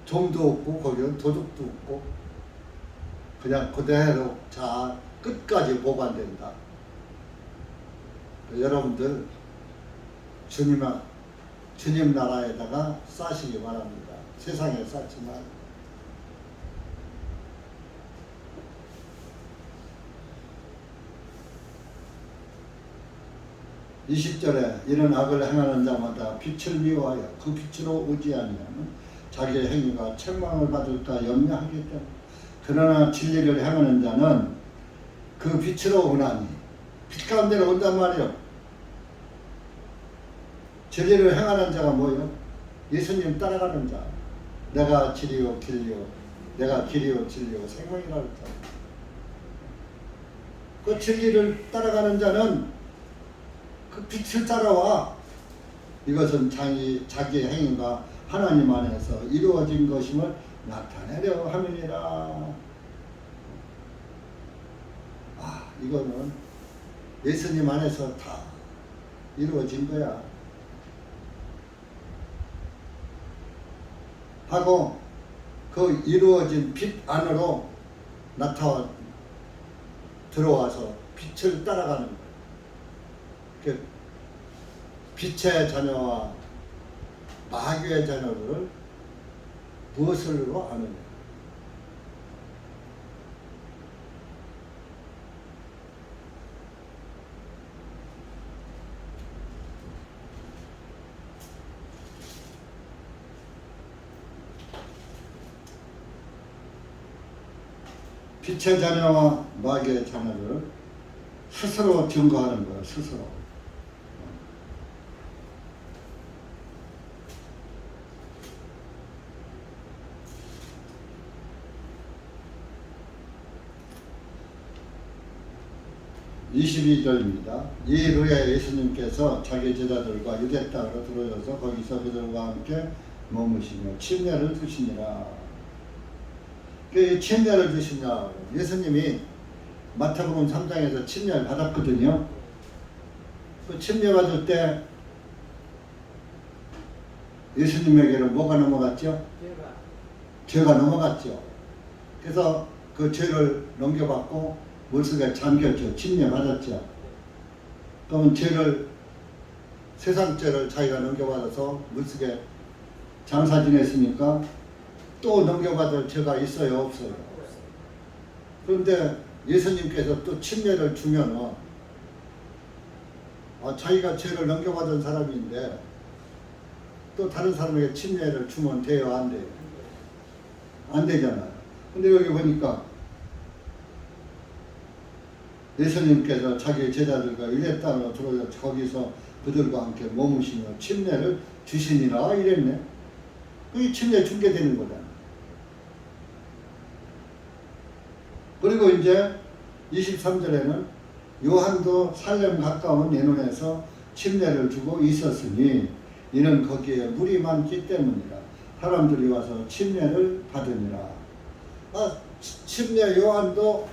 종도 없고 거기는 도둑도 없고 그냥 그대로 자 끝까지 보관된다. 여러분들 주님 나라에다가 싸시기 바랍니다. 세상에 쌓지 말고. 20절에 이런 악을 행하는 자마다 빛을 미워하여 그 빛으로 오지 아니하면 자기의 행위가 책망을 받을까 염려하기 때문에 그러나 진리를 행하는 자는 그 빛으로 오나니 빛 가운데로 온단 말이요. 진리를 행하는 자가 뭐예요? 예수님 따라가는 자. 내가 진리요 길이요 내가 길이요 진리요 생명이라고 했잖아요. 그 진리를 따라가는 자는 그 빛을 따라와. 이것은 자기의 행위가 하나님 안에서 이루어진 것임을 나타내려 함이니라. 이거는 예수님 안에서 다 이루어진 거야. 하고 그 이루어진 빛 안으로 들어와서 빛을 따라가는 거야. 그 빛의 자녀와 마귀의 자녀를 무엇으로 아느냐? 빛의 자녀와 마귀의 자녀를 스스로 증거하는 거예요. 스스로. (22절입니다) 이 후에 예수님께서 자기 제자들과 유대 땅으로 들어져서 거기서 그들과 함께 머무시며 침례를 주시니라. 그 침례를 주시냐? 예수님이 마태복음 3장에서 침례를 받았거든요. 그 침례 받을 때 예수님에게는 뭐가 넘어갔죠? 죄가 넘어갔죠. 그래서 그 죄를 넘겨받고 물속에 잠겼죠. 침례 받았죠. 그러면 세상 죄를 자기가 넘겨받아서 물속에 장사 지냈으니까 또 넘겨받을 죄가 있어요? 없어요? 그런데 예수님께서 또 침례를 주면은 자기가 죄를 넘겨받은 사람인데 또 다른 사람에게 침례를 주면 돼요? 안 돼요? 안 되잖아요. 근데 여기 보니까 예수님께서 자기 제자들과 유대 땅으로 들어서 거기서 그들과 함께 머무시며 침례를 주시니라 이랬네. 그게 침례 중개되는 거잖아. 그리고 이제 23절에는 요한도 살렘 가까운 에논에서 침례를 주고 있었으니 이는 거기에 물이 많기 때문이라. 사람들이 와서 침례를 받으니라. 침례 요한도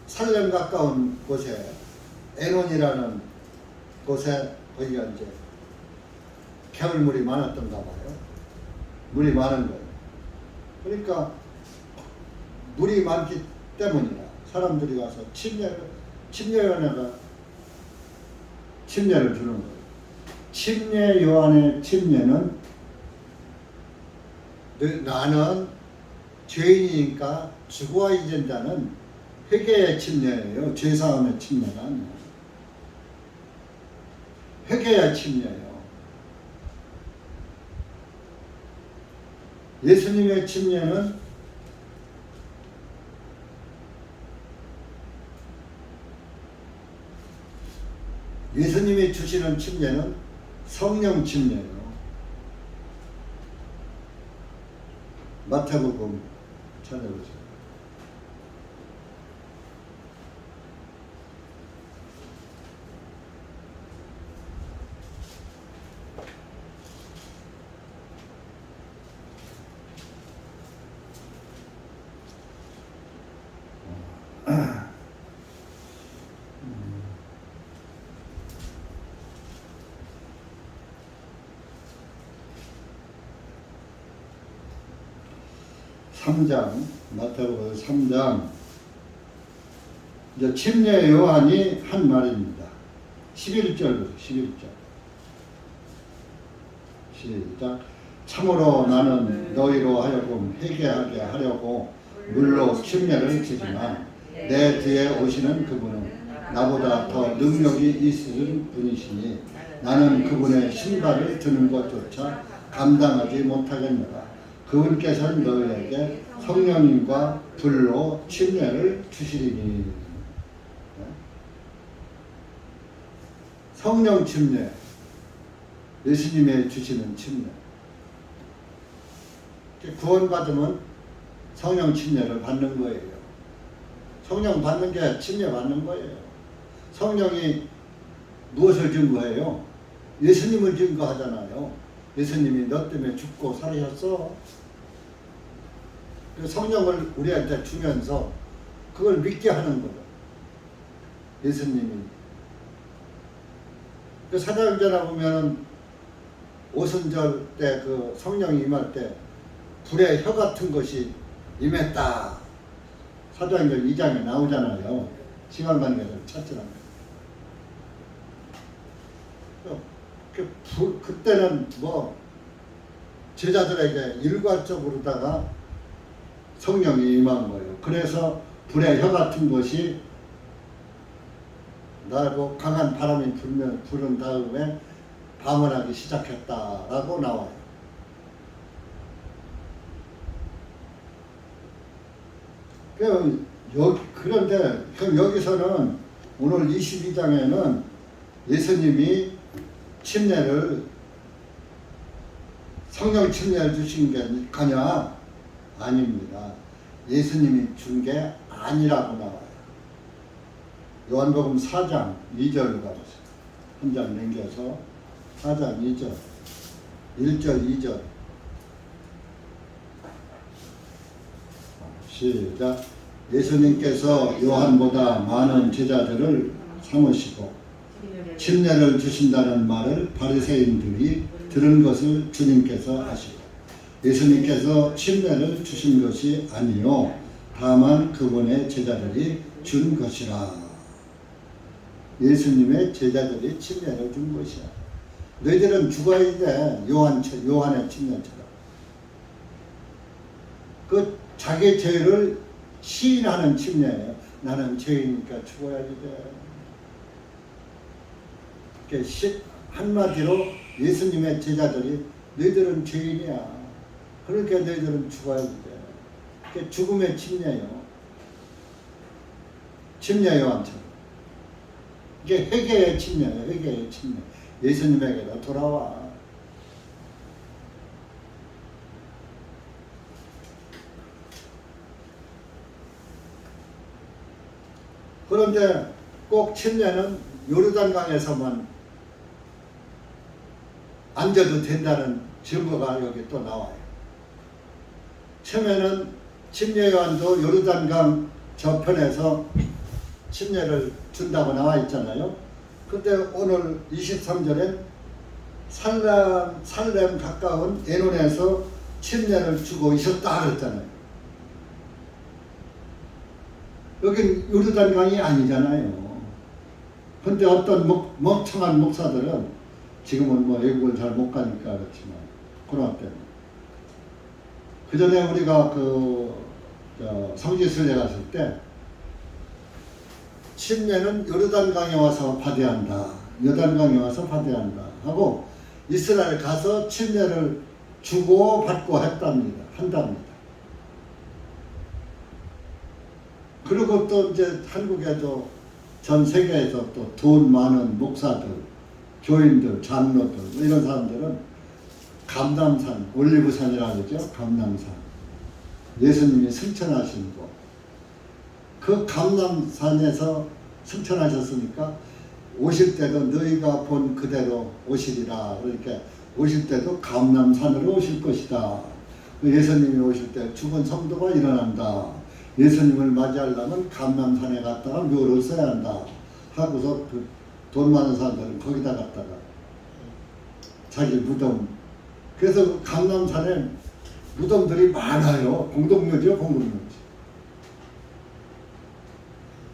살렘 가까운 곳에 에논이라는 곳에 거기가 이제 겨울물이 많았던가 봐요. 물이 많은 거예요. 그러니까 물이 많기 때문이라 사람들이 와서 침례요한에가 침례를 주는 거예요. 침례 요한의 침례는 나는 죄인이니까 죽어야 된다는 회개의 침례예요. 죄사함의 침례가 아니에요. 회개의 침례예요. 예수님의 침례는 예수님이 주시는 침례는 성령 침례예요. 마태복음 찾아보세요. 마태복음 3장 이제 침례 요한이 한 말입니다. 11절부터 11절 시작. 참으로 나는 너희로 하여금 회개하게 하려고 물로 침례를 주지만 내 뒤에 오시는 그분은 나보다 더 능력이 있으신 분이시니 나는 그분의 신발을 드는 것조차 감당하지 못하겠노라. 그분께서는 너희에게 성령님과 불로 침례를 주시리니. 성령 침례, 예수님의 주시는 침례. 구원받으면 성령 침례를 받는 거예요. 성령 받는 게 침례 받는 거예요. 성령이 무엇을 증거해요? 예수님을 증거하잖아요. 예수님이 너 때문에 죽고 살으셨어. 그 성령을 우리한테 주면서 그걸 믿게 하는 거예요. 예수님이. 그 사도행전에 보면은 오순절 때 그 성령이 임할 때 불의 혀 같은 것이 임했다. 사도행전 2장에 나오잖아요. 시간관계를 찾지는. 그때는 뭐 제자들에게 일괄적으로다가 성령이 임한 거예요. 그래서 불의 혀 같은 것이 나고 강한 바람이 부른 다음에 방언하기 시작했다라고 나와요. 그런데 여기서는 오늘 22장에는 예수님이 침례를 성령 침례를 주신 게 가냐? 아닙니다. 예수님이 준 게 아니라고 나와요. 요한복음 4장 2절로 가보세요. 한 장 넘겨서 4장 2절 1절 2절 시작. 예수님께서 요한보다 많은 제자들을 삼으시고 침례를 주신다는 말을 바리새인들이 들은 것을 주님께서 아시고 예수님께서 침례를 주신 것이 아니요 다만 그분의 제자들이 준 것이라. 예수님의 제자들이 침례를 준 것이야. 너희들은 죽어야 돼. 요한의 침례처럼. 그 자기 죄를 시인하는 침례예요. 나는 죄이니까 죽어야지 돼. 한마디로 예수님의 제자들이 너희들은 죄인이야. 그러니까 너희들은 죽어야지 돼. 죽음의 침례예요. 침례 요한처럼. 이게 회개의 침례예요. 회개의 침례. 예수님에게로 돌아와. 그런데 꼭 침례는 요르단강에서만 앉아도 된다는 증거가 여기 또 나와요. 처음에는 침례 요한도 요르단강 저편에서 침례를 준다고 나와 있잖아요. 근데 오늘 23절에 살렘 가까운 에논에서 침례를 주고 있었다 그랬잖아요. 여긴 요르단강이 아니잖아요. 근데 어떤 멍청한 목사들은 지금은 뭐 외국을 잘 못 가니까 그렇지만 코로나 때문에 그 전에 우리가 성지순례 갔을 때 침례는 요르단강에 와서 받아야 한다. 요단강에 와서 받아야 한다. 하고 이스라엘 가서 침례를 주고 받고 한답니다. 그리고 또 이제 한국에도 전 세계에서 또 돈 많은 목사들, 교인들, 장로들 이런 사람들은 감람산, 올리브산이라고 그러죠. 감람산. 예수님이 승천하신 곳. 그 감람산에서 승천하셨으니까 오실 때도 너희가 본 그대로 오시리라. 그러니까 오실 때도 감람산으로 오실 것이다. 예수님이 오실 때 죽은 성도가 일어난다. 예수님을 맞이하려면 감람산에 갔다가 묘를 써야 한다. 하고서 그 돈 많은 사람들은 거기다 갔다가 자기 무덤. 그래서 감람산에 무덤들이 많아요. 공동묘지요, 공동묘지.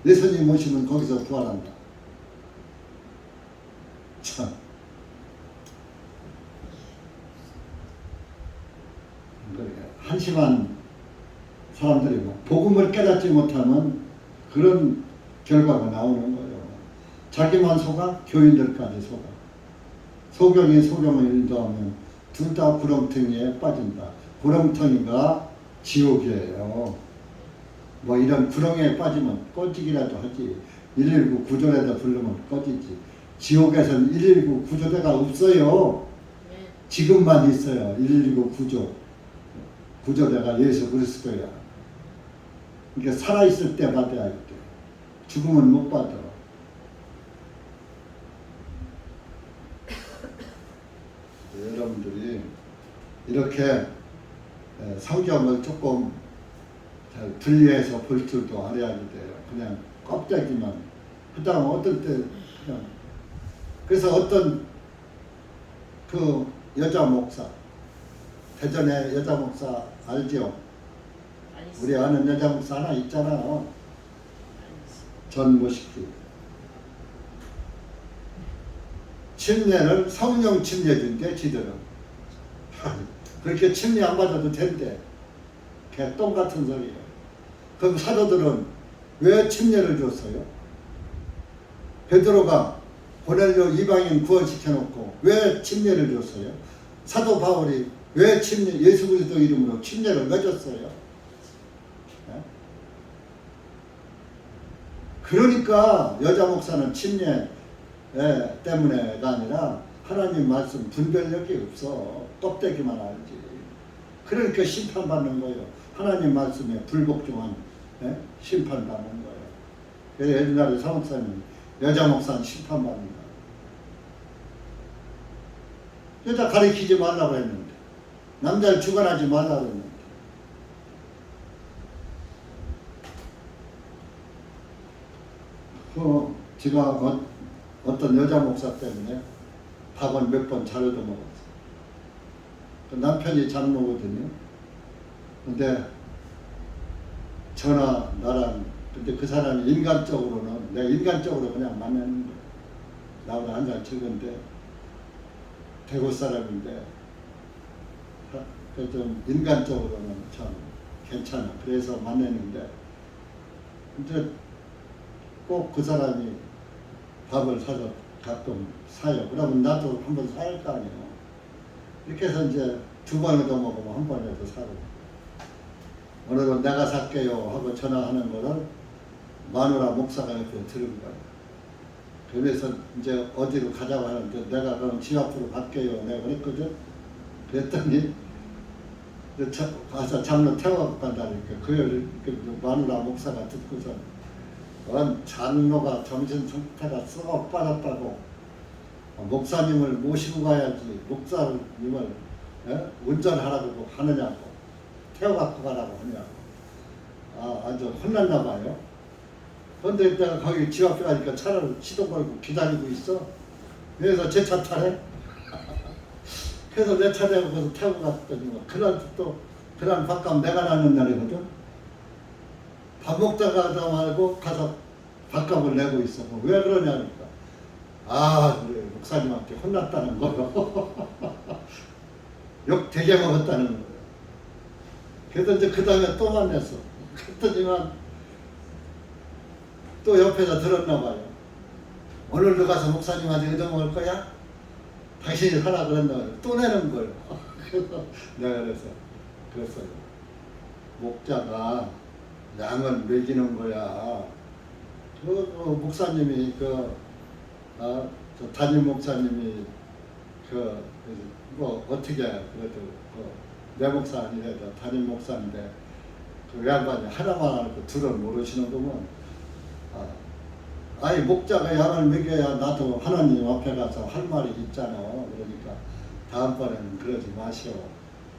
예수님 오시면 거기서 부활한다. 참. 한심한 사람들이 복음을 깨닫지 못하면 그런 결과가 나오는 거예요. 자기만 속아 교인들까지 속아. 소경이 소경을 인도하면 둘 다 구렁텅이에 빠진다. 구렁텅이가 지옥이에요. 뭐 이런 구렁에 빠지면 꺼지기라도 하지. 119 구조대다 부르면 꺼지지. 지옥에서는 119 구조대가 없어요. 지금만 있어요. 119 구조대가 예수 그리스도야. 그러니까 살아있을 때 받아야 돼. 죽으면 못 받아. 여러분들이 이렇게 성경을 조금 잘 분리해서 볼 줄도 알아야 돼요. 그냥 껍데기만. 그 다음 어떨 때 그냥. 그래서 어떤 그 여자 목사, 대전에 여자 목사 알죠? 우리 아는 여자 목사 하나 있잖아. 전무식기. 침례를 성령 침례 준대 지들은. 그렇게 침례 안 받아도 된대. 개똥 같은 소리예요. 그럼 사도들은 왜 침례를 줬어요? 베드로가 고넬료 이방인 구원시켜놓고 왜 침례를 줬어요? 사도 바울이 왜 예수 그리스도 이름으로 침례를 왜 줬어요? 네? 그러니까 여자 목사는 침례 때문에가 아니라 하나님 말씀 분별력이 없어. 껍데기만 알지. 그러니까 심판받는 거예요. 하나님 말씀에 불복종한 심판받는 거예요. 그래서 옛날에 사목사님 여자 목사는 심판받는다. 여자 가리키지 말라고 했는데 남자를 주관하지 말라고 했는데 제가 어떤 여자 목사 때문에 밥은 몇 번 잘 얻어먹었어요. 그 남편이 장로거든요. 근데 저나 나랑 근데 그 사람이 인간적으로는 내가 인간적으로 그냥 만나는 거예요. 나보다 한 살 적은데 대구 사람인데 좀 인간적으로는 참 괜찮아. 그래서 만났는데 근데 꼭 그 사람이 밥을 사서 가끔 사요. 그러면 나도 한번 살 거 아니에요. 이렇게 해서 이제 두 번 얻어먹으면 한 번이라도 사고. 오늘은 내가 살게요 하고 전화하는 거를 마누라 목사가 옆에 들은 거예요. 그래서 이제 어디로 가자고 하는데 내가 그럼 집 앞으로 갈게요 내가 그랬거든. 그랬더니 가서 장로 태워갖고 간다니까. 그걸 마누라 목사가 듣고서 장로가 정신 상태가 썩어 빠졌다고 목사님을 모시고 가야지 목사님을 운전하라고 하느냐고 태워갖고 가라고 하냐고 아주 혼났나 봐요. 그런데 내가 거기 집 앞에 가니까 차를 시동 걸고 기다리고 있어. 그래서 제 차 타래. 그래서 내 차 대고 가서 타고 갔더니 그날 또 그날 밥값 내가 나는 날이거든. 밥 먹다가 말고 가서 밥값을 내고 있어. 왜 그러냐니까 그래 목사님한테 혼났다는 거요. 욕 되게 먹었다는 거예요. 그래서 이제 그 다음에 또 만났어. 그랬더니만 또 옆에서 들었나 봐요. 오늘도 가서 목사님한테 얻어먹을 거야? 당신이 하라 그랬나 봐요. 또 내는 거예요. 그래서 내가 그랬어요. 목자가 양을 먹이는 거야. 그 목사님이 저 담임 목사님이 뭐 어떻게 그래도 내 목사 아니래도 담임 목사인데 그 양반이 하나만 알고 둘은 모르시는구먼. 아니 목자가 양을 먹여야 나도 하나님 앞에 가서 할 말이 있잖아. 그러니까 다음번에는 그러지 마시오.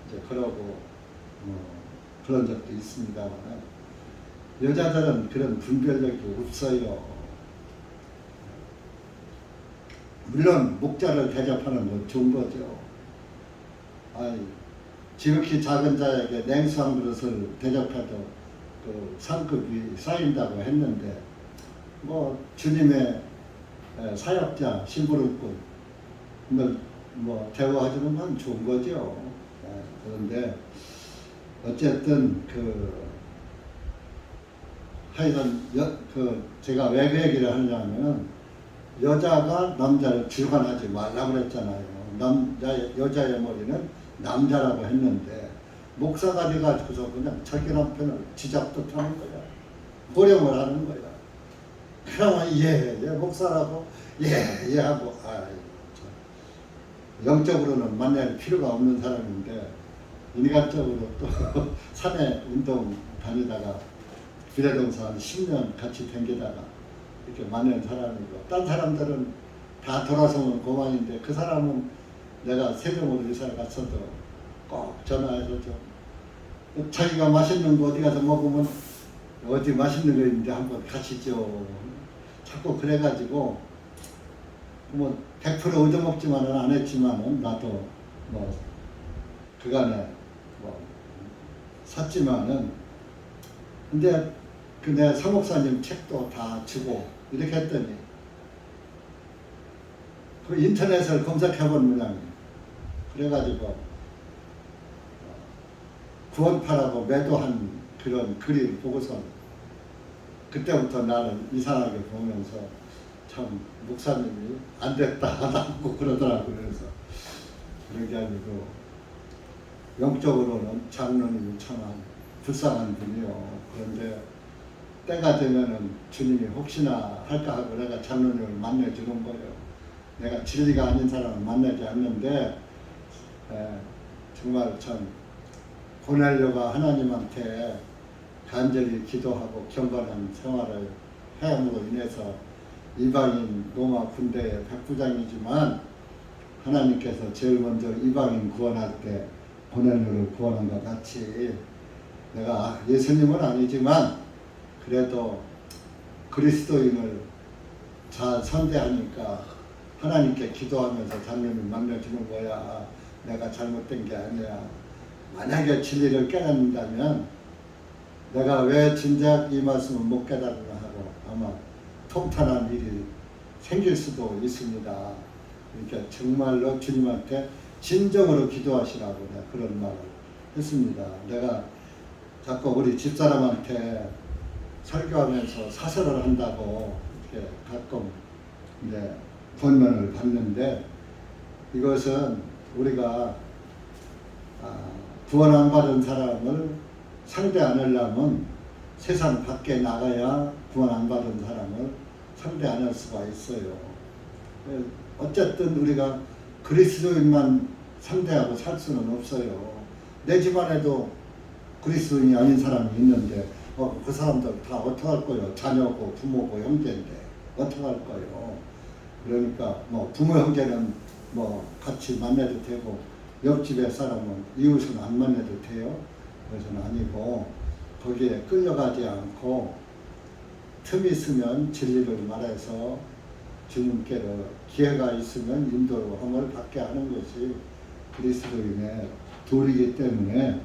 이제 그러고 그런 적도 있습니다만 여자들은 그런 분별력이 없어요. 물론 목자를 대접하는 건 좋은 거죠. 아니 지극히 작은 자에게 냉수 한 그릇을 대접해도 그 상급이 쌓인다고 했는데 뭐 주님의 사역자 심부름꾼을 뭐 대우해주는 건 좋은 거죠. 그런데 어쨌든 하여간 제가 왜 그 얘기를 하냐면 여자가 남자를 주관하지 말라고 그랬잖아요. 여자의 머리는 남자라고 했는데 목사가 돼가지고서 그냥 자기 남편을 지잡듯 하는 거야. 호령을 하는 거야. 그러면 목사라고 하고 영적으로는 만날 필요가 없는 사람인데 인간적으로 또 산에 운동 다니다가 비례동산 10년 같이 댕기다가 이렇게 만난 사람이고 딴 사람들은 다 돌아서면 고만인데 그 사람은 내가 세종으로 이사를 갔어도 꼭 전화해서 자기가 맛있는 거 어디 가서 먹으면 어디 맛있는 거 있는데 한번 가시죠. 자꾸 그래가지고 뭐 100% 얻어먹지만은 안 했지만은 나도 뭐 그간에 뭐 샀지만은 근데 내 사목사님 책도 다 주고 이렇게 했더니 그 인터넷을 검색해본 모양이에요. 그래가지고 구원파라고 매도한 그런 글을 보고서 그때부터 나는 이상하게 보면서 참 목사님이 안 됐다 하다고 그러더라고요. 그래서 그런 게 아니고 영적으로는 장로님이 참 불쌍한 분이요. 그런데 때가 되면은 주님이 혹시나 할까 하고 내가 장로님을 만나주는 거예요. 내가 진리가 아닌 사람을 만나지 않는데 정말 참 고넬료가 하나님한테 간절히 기도하고 경건한 생활을 해함으로 인해서 이방인 로마 군대의 백부장이지만 하나님께서 제일 먼저 이방인 구원할 때 고넬료를 구원한 것 같이 내가 예수님은 아니지만 그래도 그리스도인을 잘 선대하니까 하나님께 기도하면서 장로님을 만나주는 거야. 내가 잘못된 게 아니야. 만약에 진리를 깨닫는다면 내가 왜 진작 이 말씀을 못 깨달으나 하고 아마 통탄한 일이 생길 수도 있습니다. 그러니까 정말로 주님한테 진정으로 기도하시라고 내가 그런 말을 했습니다. 내가 자꾸 우리 집사람한테 설교하면서 사설을 한다고 이렇게 가끔 이제 권면을 받는데 이것은 우리가 구원 안 받은 사람을 상대 안 하려면 세상 밖에 나가야 구원 안 받은 사람을 상대 안 할 수가 있어요. 어쨌든 우리가 그리스도인만 상대하고 살 수는 없어요. 내 집안에도 그리스도인이 아닌 사람이 있는데 그 사람들 다 어떡할 거예요? 자녀고 부모고 형제인데 어떡할 거예요? 그러니까 뭐 부모 형제는 뭐 같이 만나도 되고 옆집에 사람은 이웃은 안 만나도 돼요? 그것은 아니고 거기에 끌려가지 않고 틈이 있으면 진리를 말해서 주님께로 기회가 있으면 인도함을 받게 하는 것이 그리스도인의 도리이기 때문에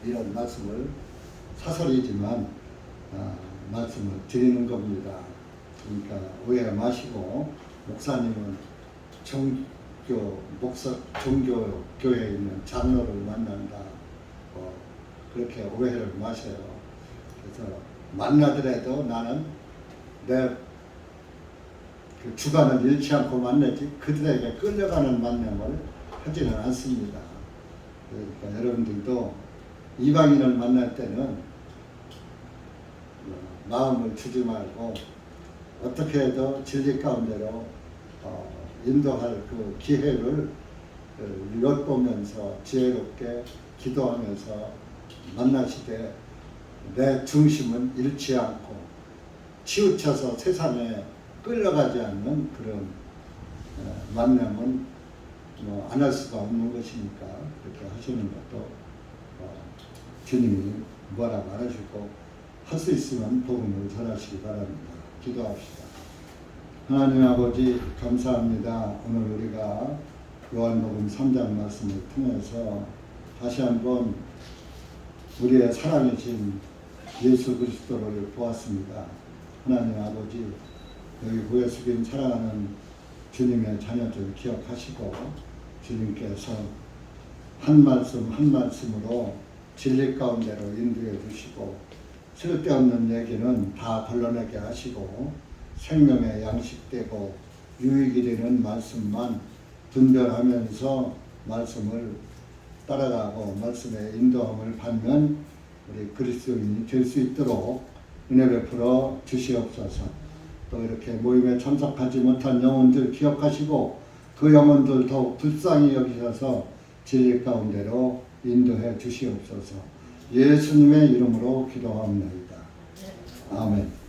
이런 말씀을 사설이지만 말씀을 드리는 겁니다. 그러니까 오해 마시고 목사님은 종교교회에 있는 장로를 만난다. 그렇게 오해를 마셔요. 그래서 만나더라도 나는 내 그 주관을 잃지 않고 만나지 그들에게 끌려가는 만남을 하지는 않습니다. 그러니까 여러분들도 이방인을 만날 때는 마음을 주지 말고 어떻게 해도 진리 가운데로 인도할 그 기회를 엿보면서 지혜롭게 기도하면서 만나시되 내 중심은 잃지 않고 치우쳐서 세상에 끌려가지 않는 그런 만남은 안 할 수가 없는 것이니까 그렇게 하시는 것도 주님이 뭐라 말하시고 할 수 있으면 복음을 전하시기 바랍니다. 기도합시다. 하나님 아버지 감사합니다. 오늘 우리가 요한복음 3장 말씀을 통해서 다시 한번 우리의 사랑이신 예수 그리스도를 보았습니다. 하나님 아버지 여기 고개 숙인 사랑하는 주님의 자녀들 기억하시고 주님께서 한 말씀 한 말씀으로 진리 가운데로 인도해 주시고 쓸데없는 얘기는 다 걸러내게 하시고 생명의 양식되고 유익이 되는 말씀만 분별하면서 말씀을 따라가고 말씀의 인도함을 받는 우리 그리스도인이 될 수 있도록 은혜 베풀어 주시옵소서. 또 이렇게 모임에 참석하지 못한 영혼들 기억하시고 그 영혼들 더욱 불쌍히 여기셔서 진리 가운데로 인도해 주시옵소서. 예수님의 이름으로 기도합니다. 아멘.